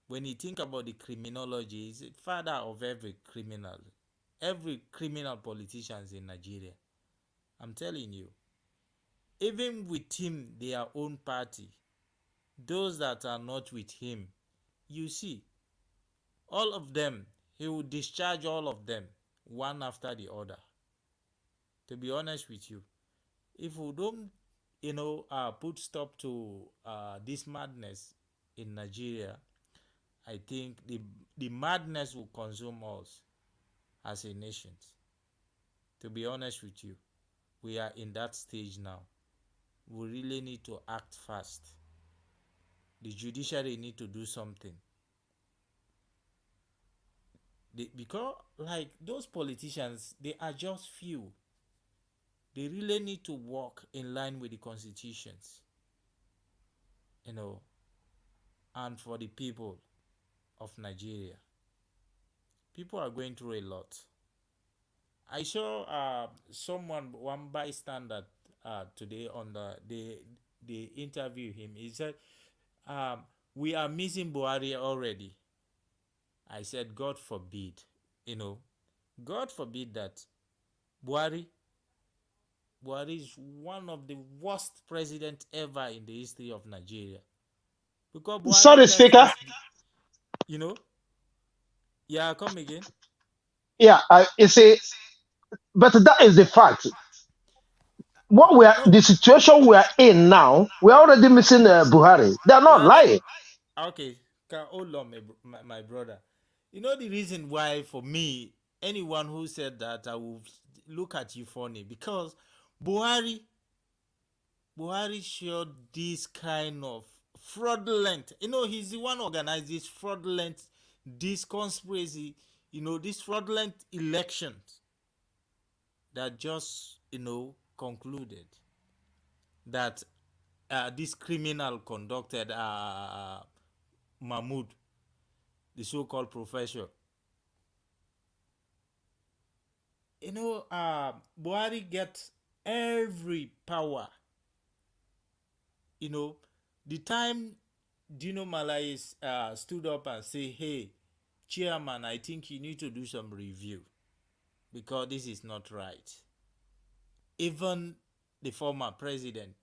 When you think about the criminology, he's the father of every criminal politicians in Nigeria. I'm telling you, even within their own party, those that are not with him, you see, all of them, he will discharge all of them, one after the other. To be honest with you, if we don't, put stop to this madness in Nigeria, I think the madness will consume us as a nation. To be honest with you, we are in that stage now. We really need to act fast. The judiciary need to do something. Because like those politicians, they are just few. They really need to work in line with the constitutions, and for the people of Nigeria. People are going through a lot. I saw one bystander today on they interview him. He said, we are missing Buhari already. I said, God forbid, God forbid that Buhari is one of the worst presidents ever in the history of Nigeria. Because Buhari Sorry, Speaker. Yeah, come again. Yeah, you see, but that is the fact. The situation we are in now, we're already missing Buhari. They're not lying. Okay, hold on, my brother. You know the reason why, for me, anyone who said that, I will look at you funny, because Buhari showed this kind of fraudulent. He's the one organized this fraudulent, this conspiracy. This fraudulent elections that just concluded that this criminal conducted Mahmoud, the so-called professor. Buhari gets every power. The time Dino Malay stood up and say, hey, chairman, I think you need to do some review because this is not right. Even the former president,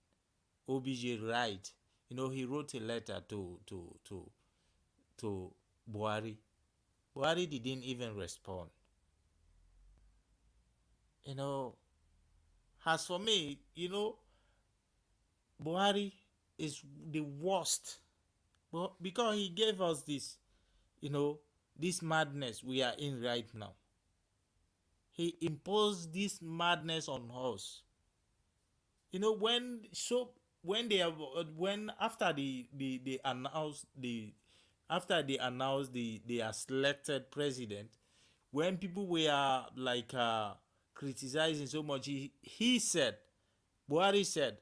OBJ, right, he wrote a letter to Buhari. Buhari didn't even respond. As for me, Buhari is the worst, but because he gave us this, this madness we are in right now. He imposed this madness on us. When after they announced they are selected president, when people were like criticizing so much, Buhari said,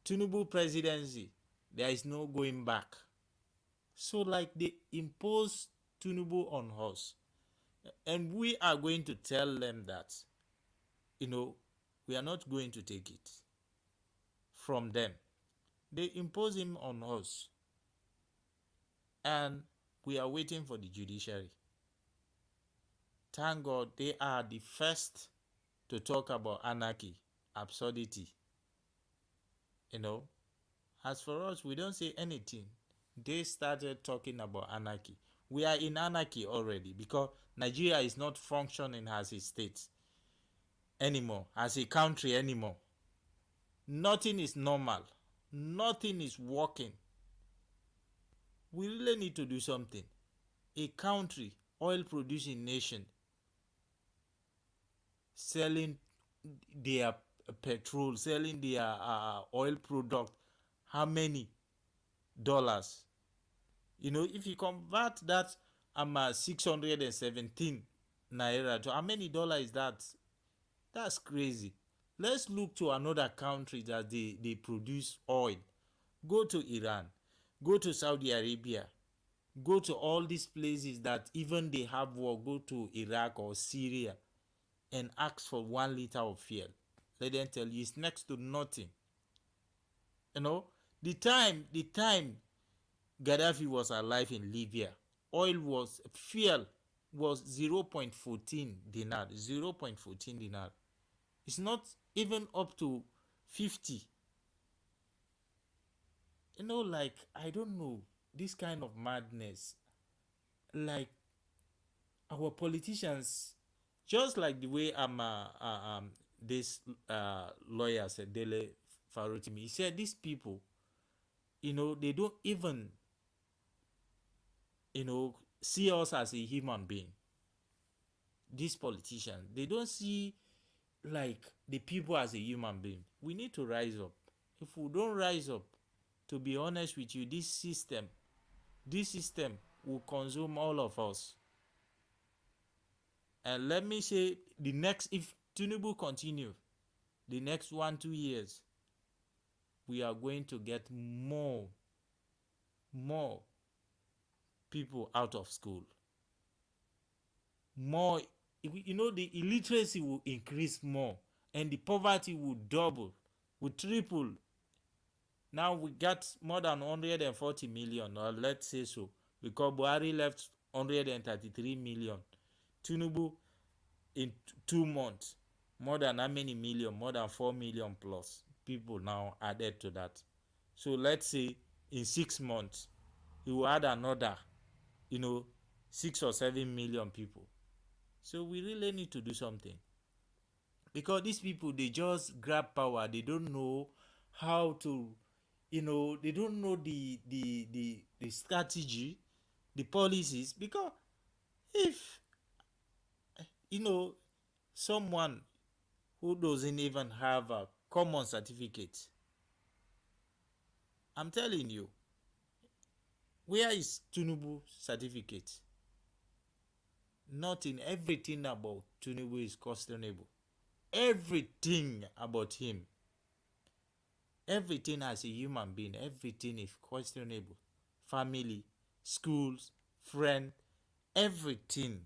Tinubu presidency, there is no going back. So like they imposed Tinubu on us, and we are going to tell them that, we are not going to take it from them. They impose him on us, and we are waiting for the judiciary. Thank God they are the first to talk about anarchy, absurdity. As for us, we don't say anything. They started talking about anarchy. We are in anarchy already because Nigeria is not functioning as a state anymore, as a country anymore. Nothing is normal. Nothing is working. We really need to do something. A country, oil producing nation, selling their petrol, selling their oil product, how many dollars? If you convert that 617 naira to how many dollars is that? That's crazy. Let's look to another country that they produce oil. Go to Iran, go to Saudi Arabia, go to all these places that even they have war. Go to Iraq or Syria and ask for 1 liter of fuel. Let them tell you it's next to nothing. You know, the time Gaddafi was alive in Libya, fuel was 0.14 dinar. 0.14 dinar. It's not even up to 50. Like, I don't know, this kind of madness. Like, our politicians, just like the way this lawyer said, Dele Farotimi, he said these people, they don't even, see us as a human being. These politicians, they don't see like the people as a human being. We need to rise up. If we don't rise up, to be honest with you, this system will consume all of us. And let me say, if Tinubu continue, the next 1-2 years, we are going to get more people out of school. More, the illiteracy will increase more, and the poverty will double, will triple. Now we got more than 140 million, or let's say so, because Buhari left 133 million. Tinubu, in 2 months, more than how many million? More than 4 million plus people now added to that. So let's say in 6 months, he will add another, 6 or 7 million people. So we really need to do something, because these people, they just grab power. They don't know how to, they don't know the strategy, the policies. Because if someone who doesn't even have a common certificate, I'm telling you, where is Tinubu certificate? Nothing. Everything about Tinubu is questionable. Everything about him, everything as a human being, everything is questionable. Family, schools, friend, everything.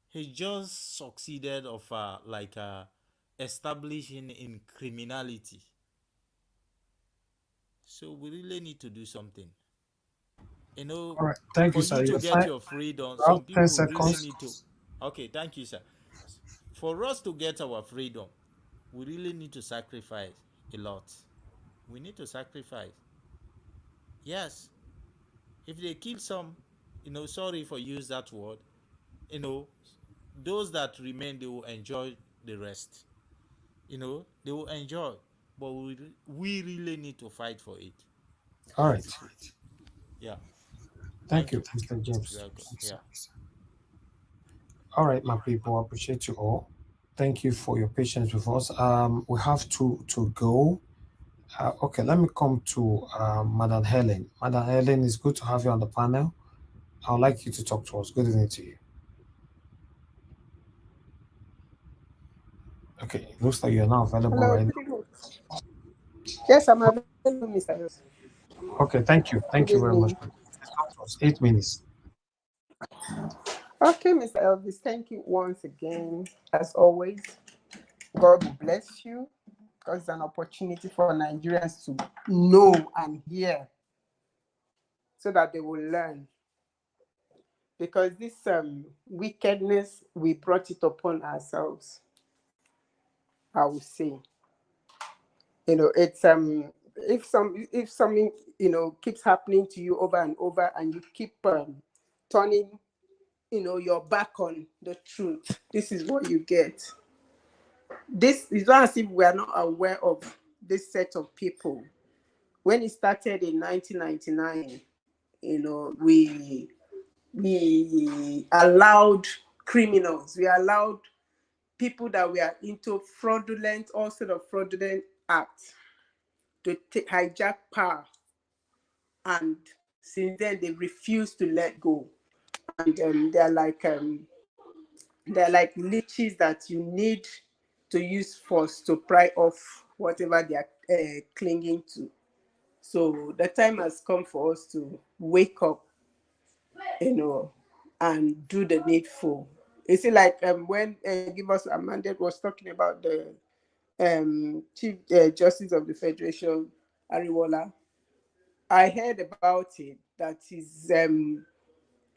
He just succeeded of establishing in criminality. So we really need to do something. All right. Thank you, For sir. you to You're get fine. your freedom, You have some 10 people really seconds. need to. Okay, thank you, sir. For us to get our freedom, we really need to sacrifice a lot. We need to sacrifice. Yes. If they kill some, sorry for use that word, those that remain, they will enjoy the rest. They will enjoy. But we really need to fight for it. All right. Yeah. Thank Thank you, you. Mr. You're James. welcome. Yeah. All right, my people, I appreciate you all. Thank you for your patience with us. We have to go. Okay, let me come to Madam Helen. Madam Helen, it's good to have you on the panel. I would like you to talk to us. Good evening to you. Okay, it looks like you're not available Hello, right good now. evening. Yes, I'm available, Mr. Yos. Okay, thank you. Good Thank you very much. evening. Please talk to us. 8 minutes. Okay, Mr. Elvis, thank you once again. As always, God will bless you because it's an opportunity for Nigerians to know and hear so that they will learn. Because this wickedness, we brought it upon ourselves, I would say. It's if something keeps happening to you over and over, and you keep turning your back on the truth, this is what you get. This is not as if we are not aware of this set of people. When it started in 1999, we allowed criminals, we allowed people that were into all sort of fraudulent acts to hijack power, and since then they refuse to let go. And they're like they're like leeches that you need to use force to pry off whatever they are clinging to. So the time has come for us to wake up, and do the needful. You see, like when Give Us a Mandate was talking about the Chief Justice of the Federation, Ariwola, I heard about it that he's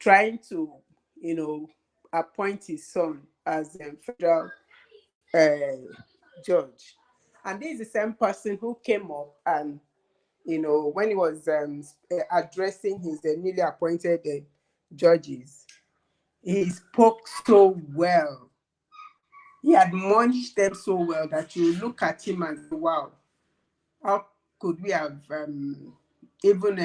trying to, appoint his son as a federal judge. And this is the same person who came up and, when he was addressing his newly appointed judges, he spoke so well. He admonished them so well that you look at him and say, wow, how could we have even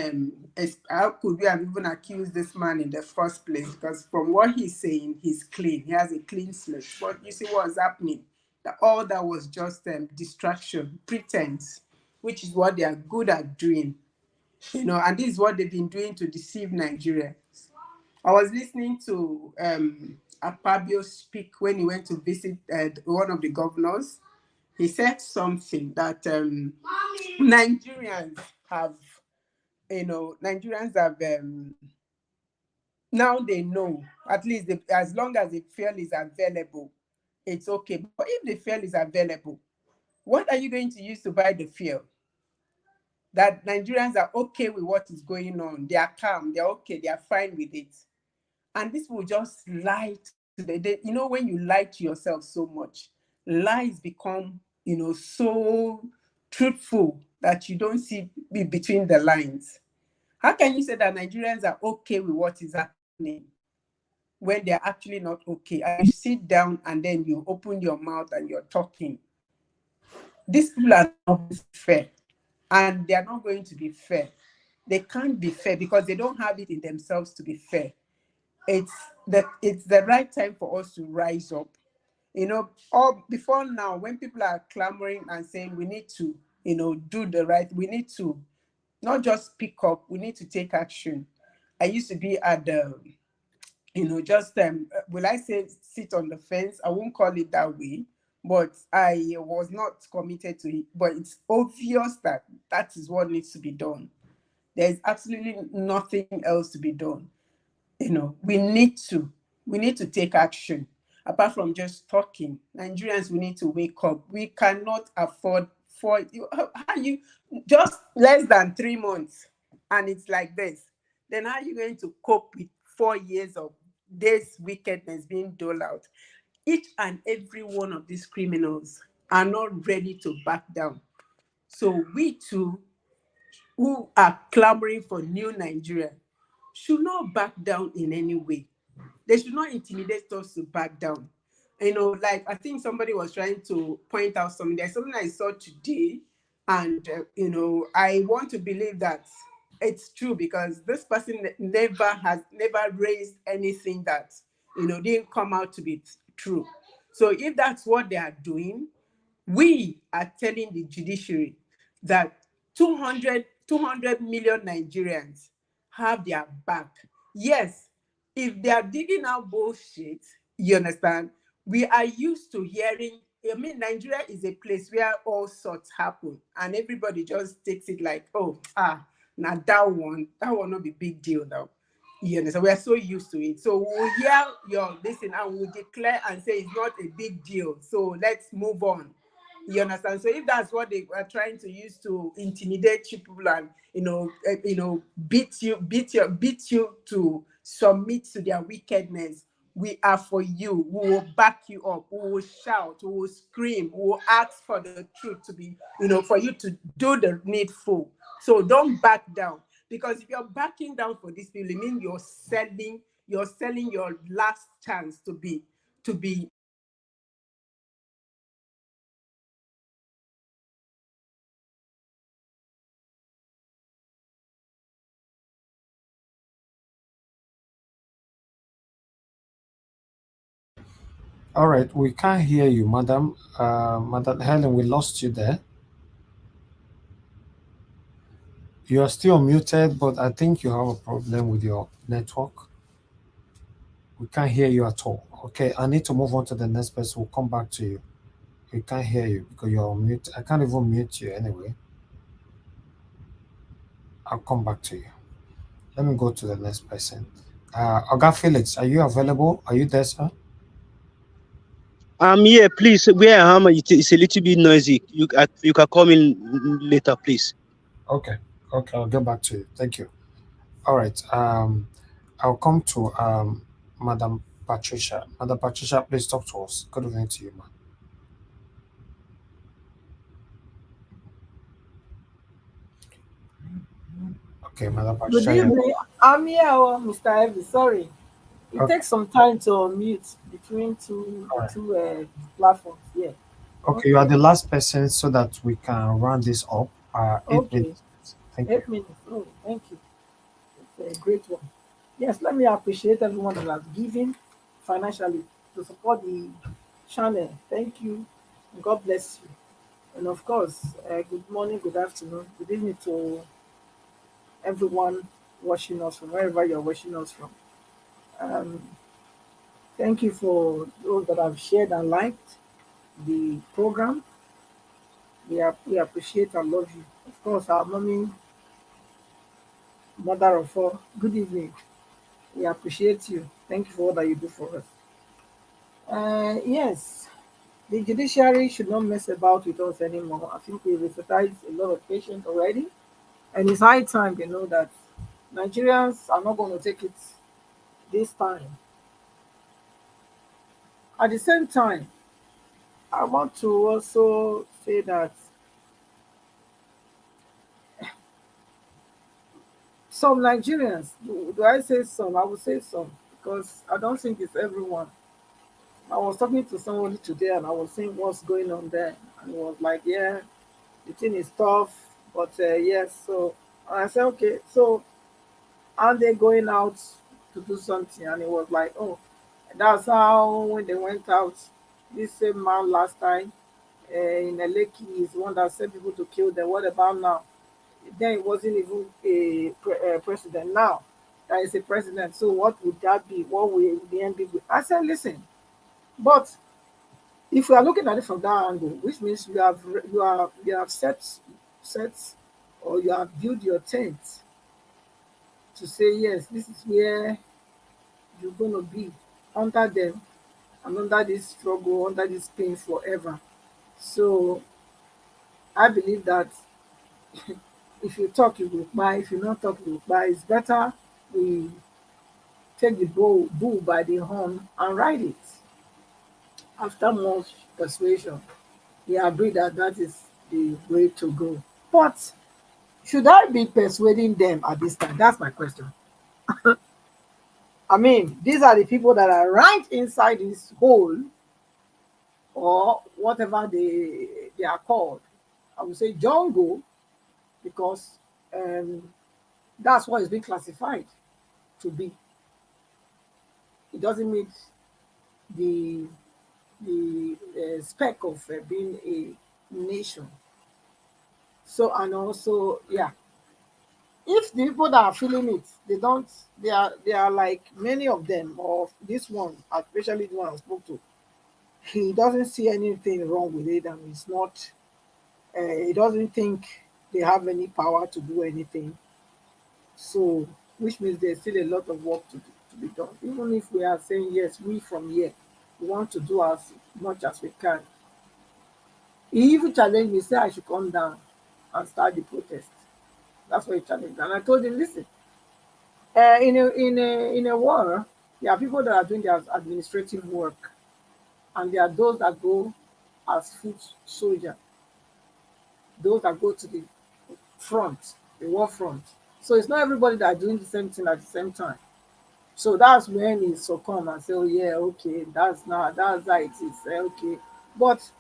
accused this man in the first place? Because from what he's saying, he's clean. He has a clean slate. But you see what's happening? That all that was just distraction, pretense, which is what they are good at doing. And this is what they've been doing to deceive Nigerians. I was listening to Akpabio speak when he went to visit one of the governors. He said something that Nigerians have, now they know, at least as long as the fuel is available, it's okay. But if the fuel is available, what are you going to use to buy the fuel? That Nigerians are okay with what is going on. They are calm, they're okay, they are fine with it. And this will just lie to when you lie to yourself so much, lies become, so truthful that you don't see between the lines. How can you say that Nigerians are okay with what is happening when they're actually not okay? And you sit down and then you open your mouth and you're talking. These people are not fair, and they're not going to be fair. They can't be fair because they don't have it in themselves to be fair. It's the right time for us to rise up. Or before now, when people are clamoring and saying we need to, do the right, we need to not just speak up, we need to take action. I used to be at the, just will I say sit on the fence? I won't call it that way, but I was not committed to it. But it's obvious that that is what needs to be done. There's absolutely nothing else to be done. We need to take action. Apart from just talking, Nigerians, we need to wake up. We cannot afford for how you just less than 3 months and it's like this. Then how are you going to cope with 4 years of this wickedness being doled out? Each and every one of these criminals are not ready to back down. So we too, who are clamoring for new Nigeria, should not back down in any way. They should not intimidate us to back down. Like I think somebody was trying to point out something. There's something I saw today, and I want to believe that it's true because this person never raised anything that didn't come out to be true. So if that's what they are doing, we are telling the judiciary that 200 million Nigerians have their back. Yes, if they are digging out bullshit, you understand, we are used to hearing, Nigeria is a place where all sorts happen and everybody just takes it like, oh, now that one not be big deal now. You understand? We are so used to it. So we'll hear your listen and we'll declare and say it's not a big deal. So let's move on. You understand? So if that's what they are trying to use to intimidate people and beat you to submit to their wickedness, we are for you. We will back you up. We will shout. We will scream. We will ask for the truth to be, for you to do the needful. So don't back down, because if you're backing down for these people, it means you're selling your last chance to be. All right, we can't hear you, madam. Madam Helen, we lost you there. You are still muted, but I think you have a problem with your network. We can't hear you at all. Okay, I need to move on to the next person. We'll come back to you. We can't hear you because you're on mute. I can't even mute you anyway. I'll come back to you. Let me go to the next person. Oga Felix, are you available? Are you there, sir? I'm here, please. Where I am, it's a little bit noisy. You can call me later, please. Okay. Okay, I'll get back to you. Thank you. All right. I'll come to Madam Patricia. Madam Patricia, please talk to us. Good evening to you, ma'am. Okay, Madam Good Patricia. evening. I'm here, Mr. Evie. Sorry. It Okay. takes some time to unmute between two All right. platforms. Yeah. Okay, you are the last person so that we can round this up. 8 minutes. Okay. Thank you. 8 minutes. Oh, thank you. It's a great one. Yes, let me appreciate everyone that has given financially to support the channel. Thank you. And God bless you. And of course, good morning, good afternoon, good evening to everyone watching us from wherever you're watching us from. Um, Thank you for those that have shared and liked the program. We appreciate and love you. Of course, our mommy, mother of all, good evening. We appreciate you. Thank you for all that you do for us. Yes, the judiciary should not mess about with us anymore. I think we've exercised a lot of patience already, and it's high time they know that Nigerians are not going to take it this time. At the same time, I want to also say that some Nigerians, do I say some? I would say some because I don't think it's everyone. I was talking to somebody today and I was saying what's going on there, and it was like, yeah, the thing is tough, but yes. So and I said, okay, so are they going out to do something? And it was like, oh, that's how when they went out, this same man last time in Eleki is the one that sent people to kill them. What about now? Then it wasn't even a president. Now that is a president. So what would that be? What will the end be? I said, listen, but if we are looking at it from that angle, which means you have set or you have built your tent to say yes, this is where you're going to be under them and under this struggle, under this pain forever. So I believe that if you talk, you will buy. If you not talk, you will buy. It's better we take the bull by the horn and ride it. After much persuasion, he agreed that that is the way to go. But should I be persuading them at this time? That's my question. I mean, these are the people that are right inside this hole or whatever they are called. I would say jungle because that's what it's been classified to be. It doesn't meet the spec of being a nation. So and also, yeah, if the people that are feeling it, they don't, they are like many of them, or this one, especially the one I spoke to, he doesn't see anything wrong with it, and it's not. He doesn't think they have any power to do anything. So, which means there's still a lot of work to be done. Even if we are saying yes, we from here, we want to do as much as we can. He even challenged me, say I should come down and start the protest. That's what he challenged. And I told him, listen, in a war, there are people that are doing their administrative work, and there are those that go as foot soldier, those that go to the front, the war front. So it's not everybody that are doing the same thing at the same time. So that's when he succumb and say, oh yeah, okay, that's how it is. Okay. But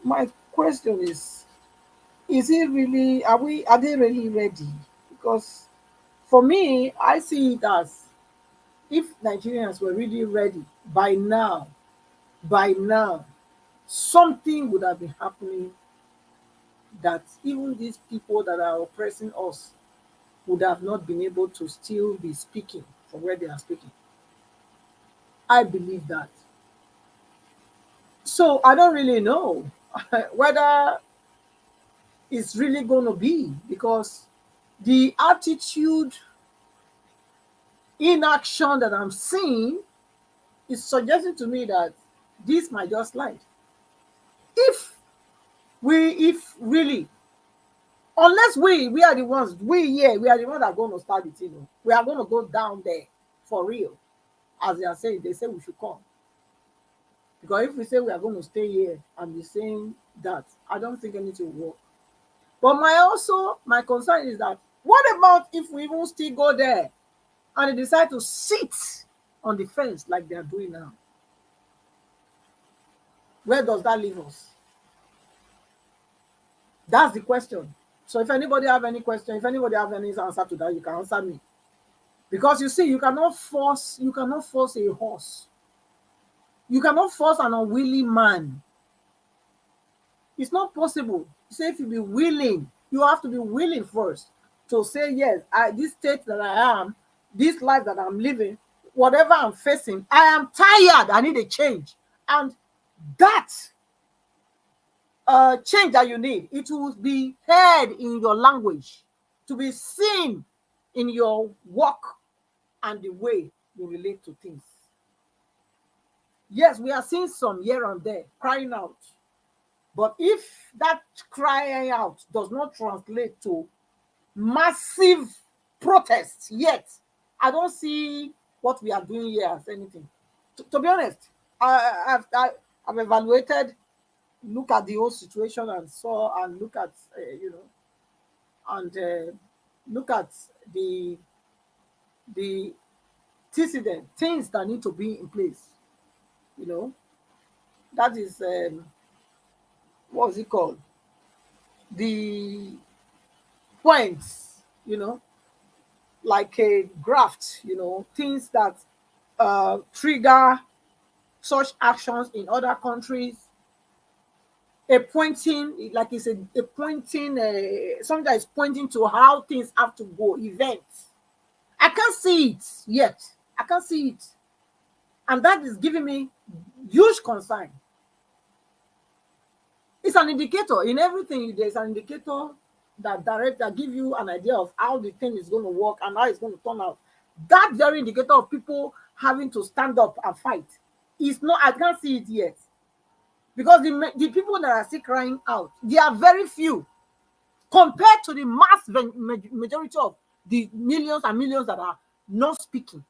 my question is it really are they really ready? Because for me, I see it as if Nigerians were really ready by now, something would have been happening that even these people that are oppressing us would have not been able to still be speaking from where they are speaking. I believe that. So I don't really know whether it's really going to be, because the attitude, inaction that I'm seeing is suggesting to me that this might just slide. If really, unless we are the ones, we are the ones that are going to start it, we are going to go down there for real. As they are saying, they say we should come. Because if we say we are going to stay here and be saying that, I don't think anything will work. But my concern is that, what about if we even still go there and they decide to sit on the fence like they are doing now? Where does that leave us? That's the question. So if anybody have any question, if anybody have any answer to that, you can answer me. Because you see, you cannot force a horse. You cannot force an unwilling man. It's not possible. Say if you be willing, you have to be willing first to say, yes, this state that I am, this life that I'm living, whatever I'm facing, I am tired. I need a change. And that change that you need, it will be heard in your language, to be seen in your walk and the way you relate to things. Yes, we are seeing some here and there crying out. But if that crying out does not translate to massive protests yet, I don't see what we are doing here as anything. To be honest, I've evaluated, look at the whole situation and look at, look at the antecedent, things that need to be in place. That is, what is it called? The points, like a graft, things that trigger such actions in other countries. A pointing, like it's a pointing, something that is pointing to how things have to go, events. I can't see it yet. I can't see it. And that is giving me huge concern. It's an indicator. In everything, there's an indicator that give you an idea of how the thing is going to work and how it's going to turn out. That very indicator of people having to stand up and fight is not, I can't see it yet. Because the people that are still crying out, they are very few compared to the majority of the millions and millions that are not speaking.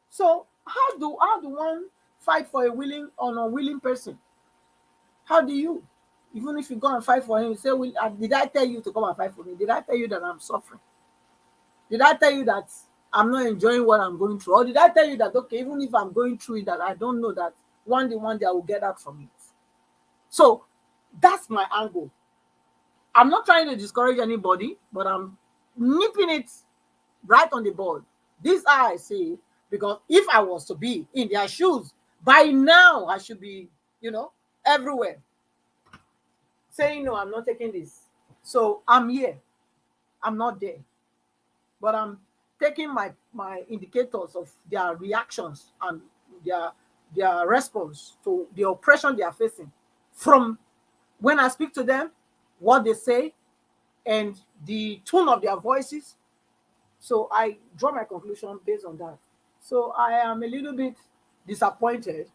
So how do one fight for an unwilling person? How do you? Even if you go and fight for him, you say, did I tell you to come and fight for me? Did I tell you that I'm suffering? Did I tell you that I'm not enjoying what I'm going through? Or did I tell you that, okay, even if I'm going through it, that I don't know that one day I will get out from it? So that's my angle. I'm not trying to discourage anybody, but I'm nipping it right on the board. This I say, because if I was to be in their shoes, by now I should be, everywhere, saying, no, I'm not taking this. So I'm here. I'm not there. But I'm taking my indicators of their reactions and their response to the oppression they are facing from when I speak to them, what they say, and the tone of their voices. So I draw my conclusion based on that. So I am a little bit disappointed,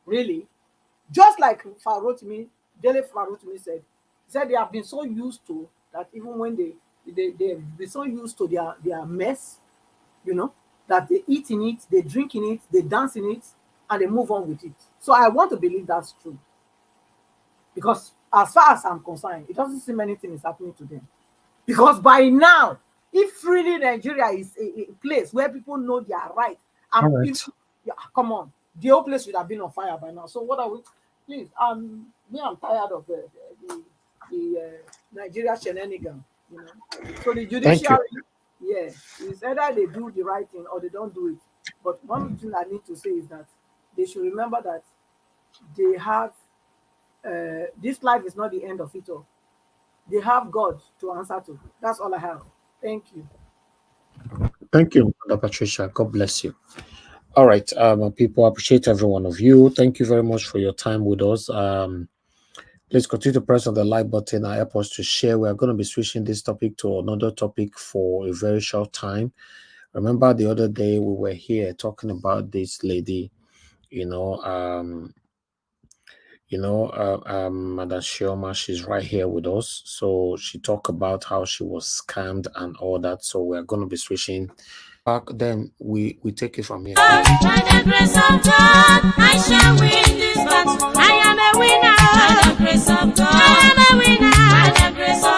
really. Just like Dele Farotimi said, he said they have been so used to that, even when they've been so used to their mess, that they eat in it, they drink in it, they dance in it, and they move on with it. So I want to believe that's true. Because as far as I'm concerned, it doesn't seem anything is happening to them. Because by now, if really Nigeria is a place where people know they are right, come on, the whole place would have been on fire by now. So what are we? Please, I'm tired of the Nigeria shenanigan. So the judiciary, it's either they do the right thing or they don't do it. But one thing I need to say is that they should remember that they have this life is not the end of it all. They have God to answer to. That's all I have. Thank you. Thank you, Mother Patricia. God bless you. All right, people, appreciate every one of you. Thank you very much for your time with us. Please continue to press on the like button and help us to share. We are going to be switching this topic to another topic for a very short time. Remember the other day we were here talking about this lady, Madam Shioma, she's right here with us. So she talked about how she was scammed and all that. So we're going to be switching back. Then we take it from here. By the grace of God, I shall win this battle. I am a winner. By the grace of God, I am a winner. By the grace of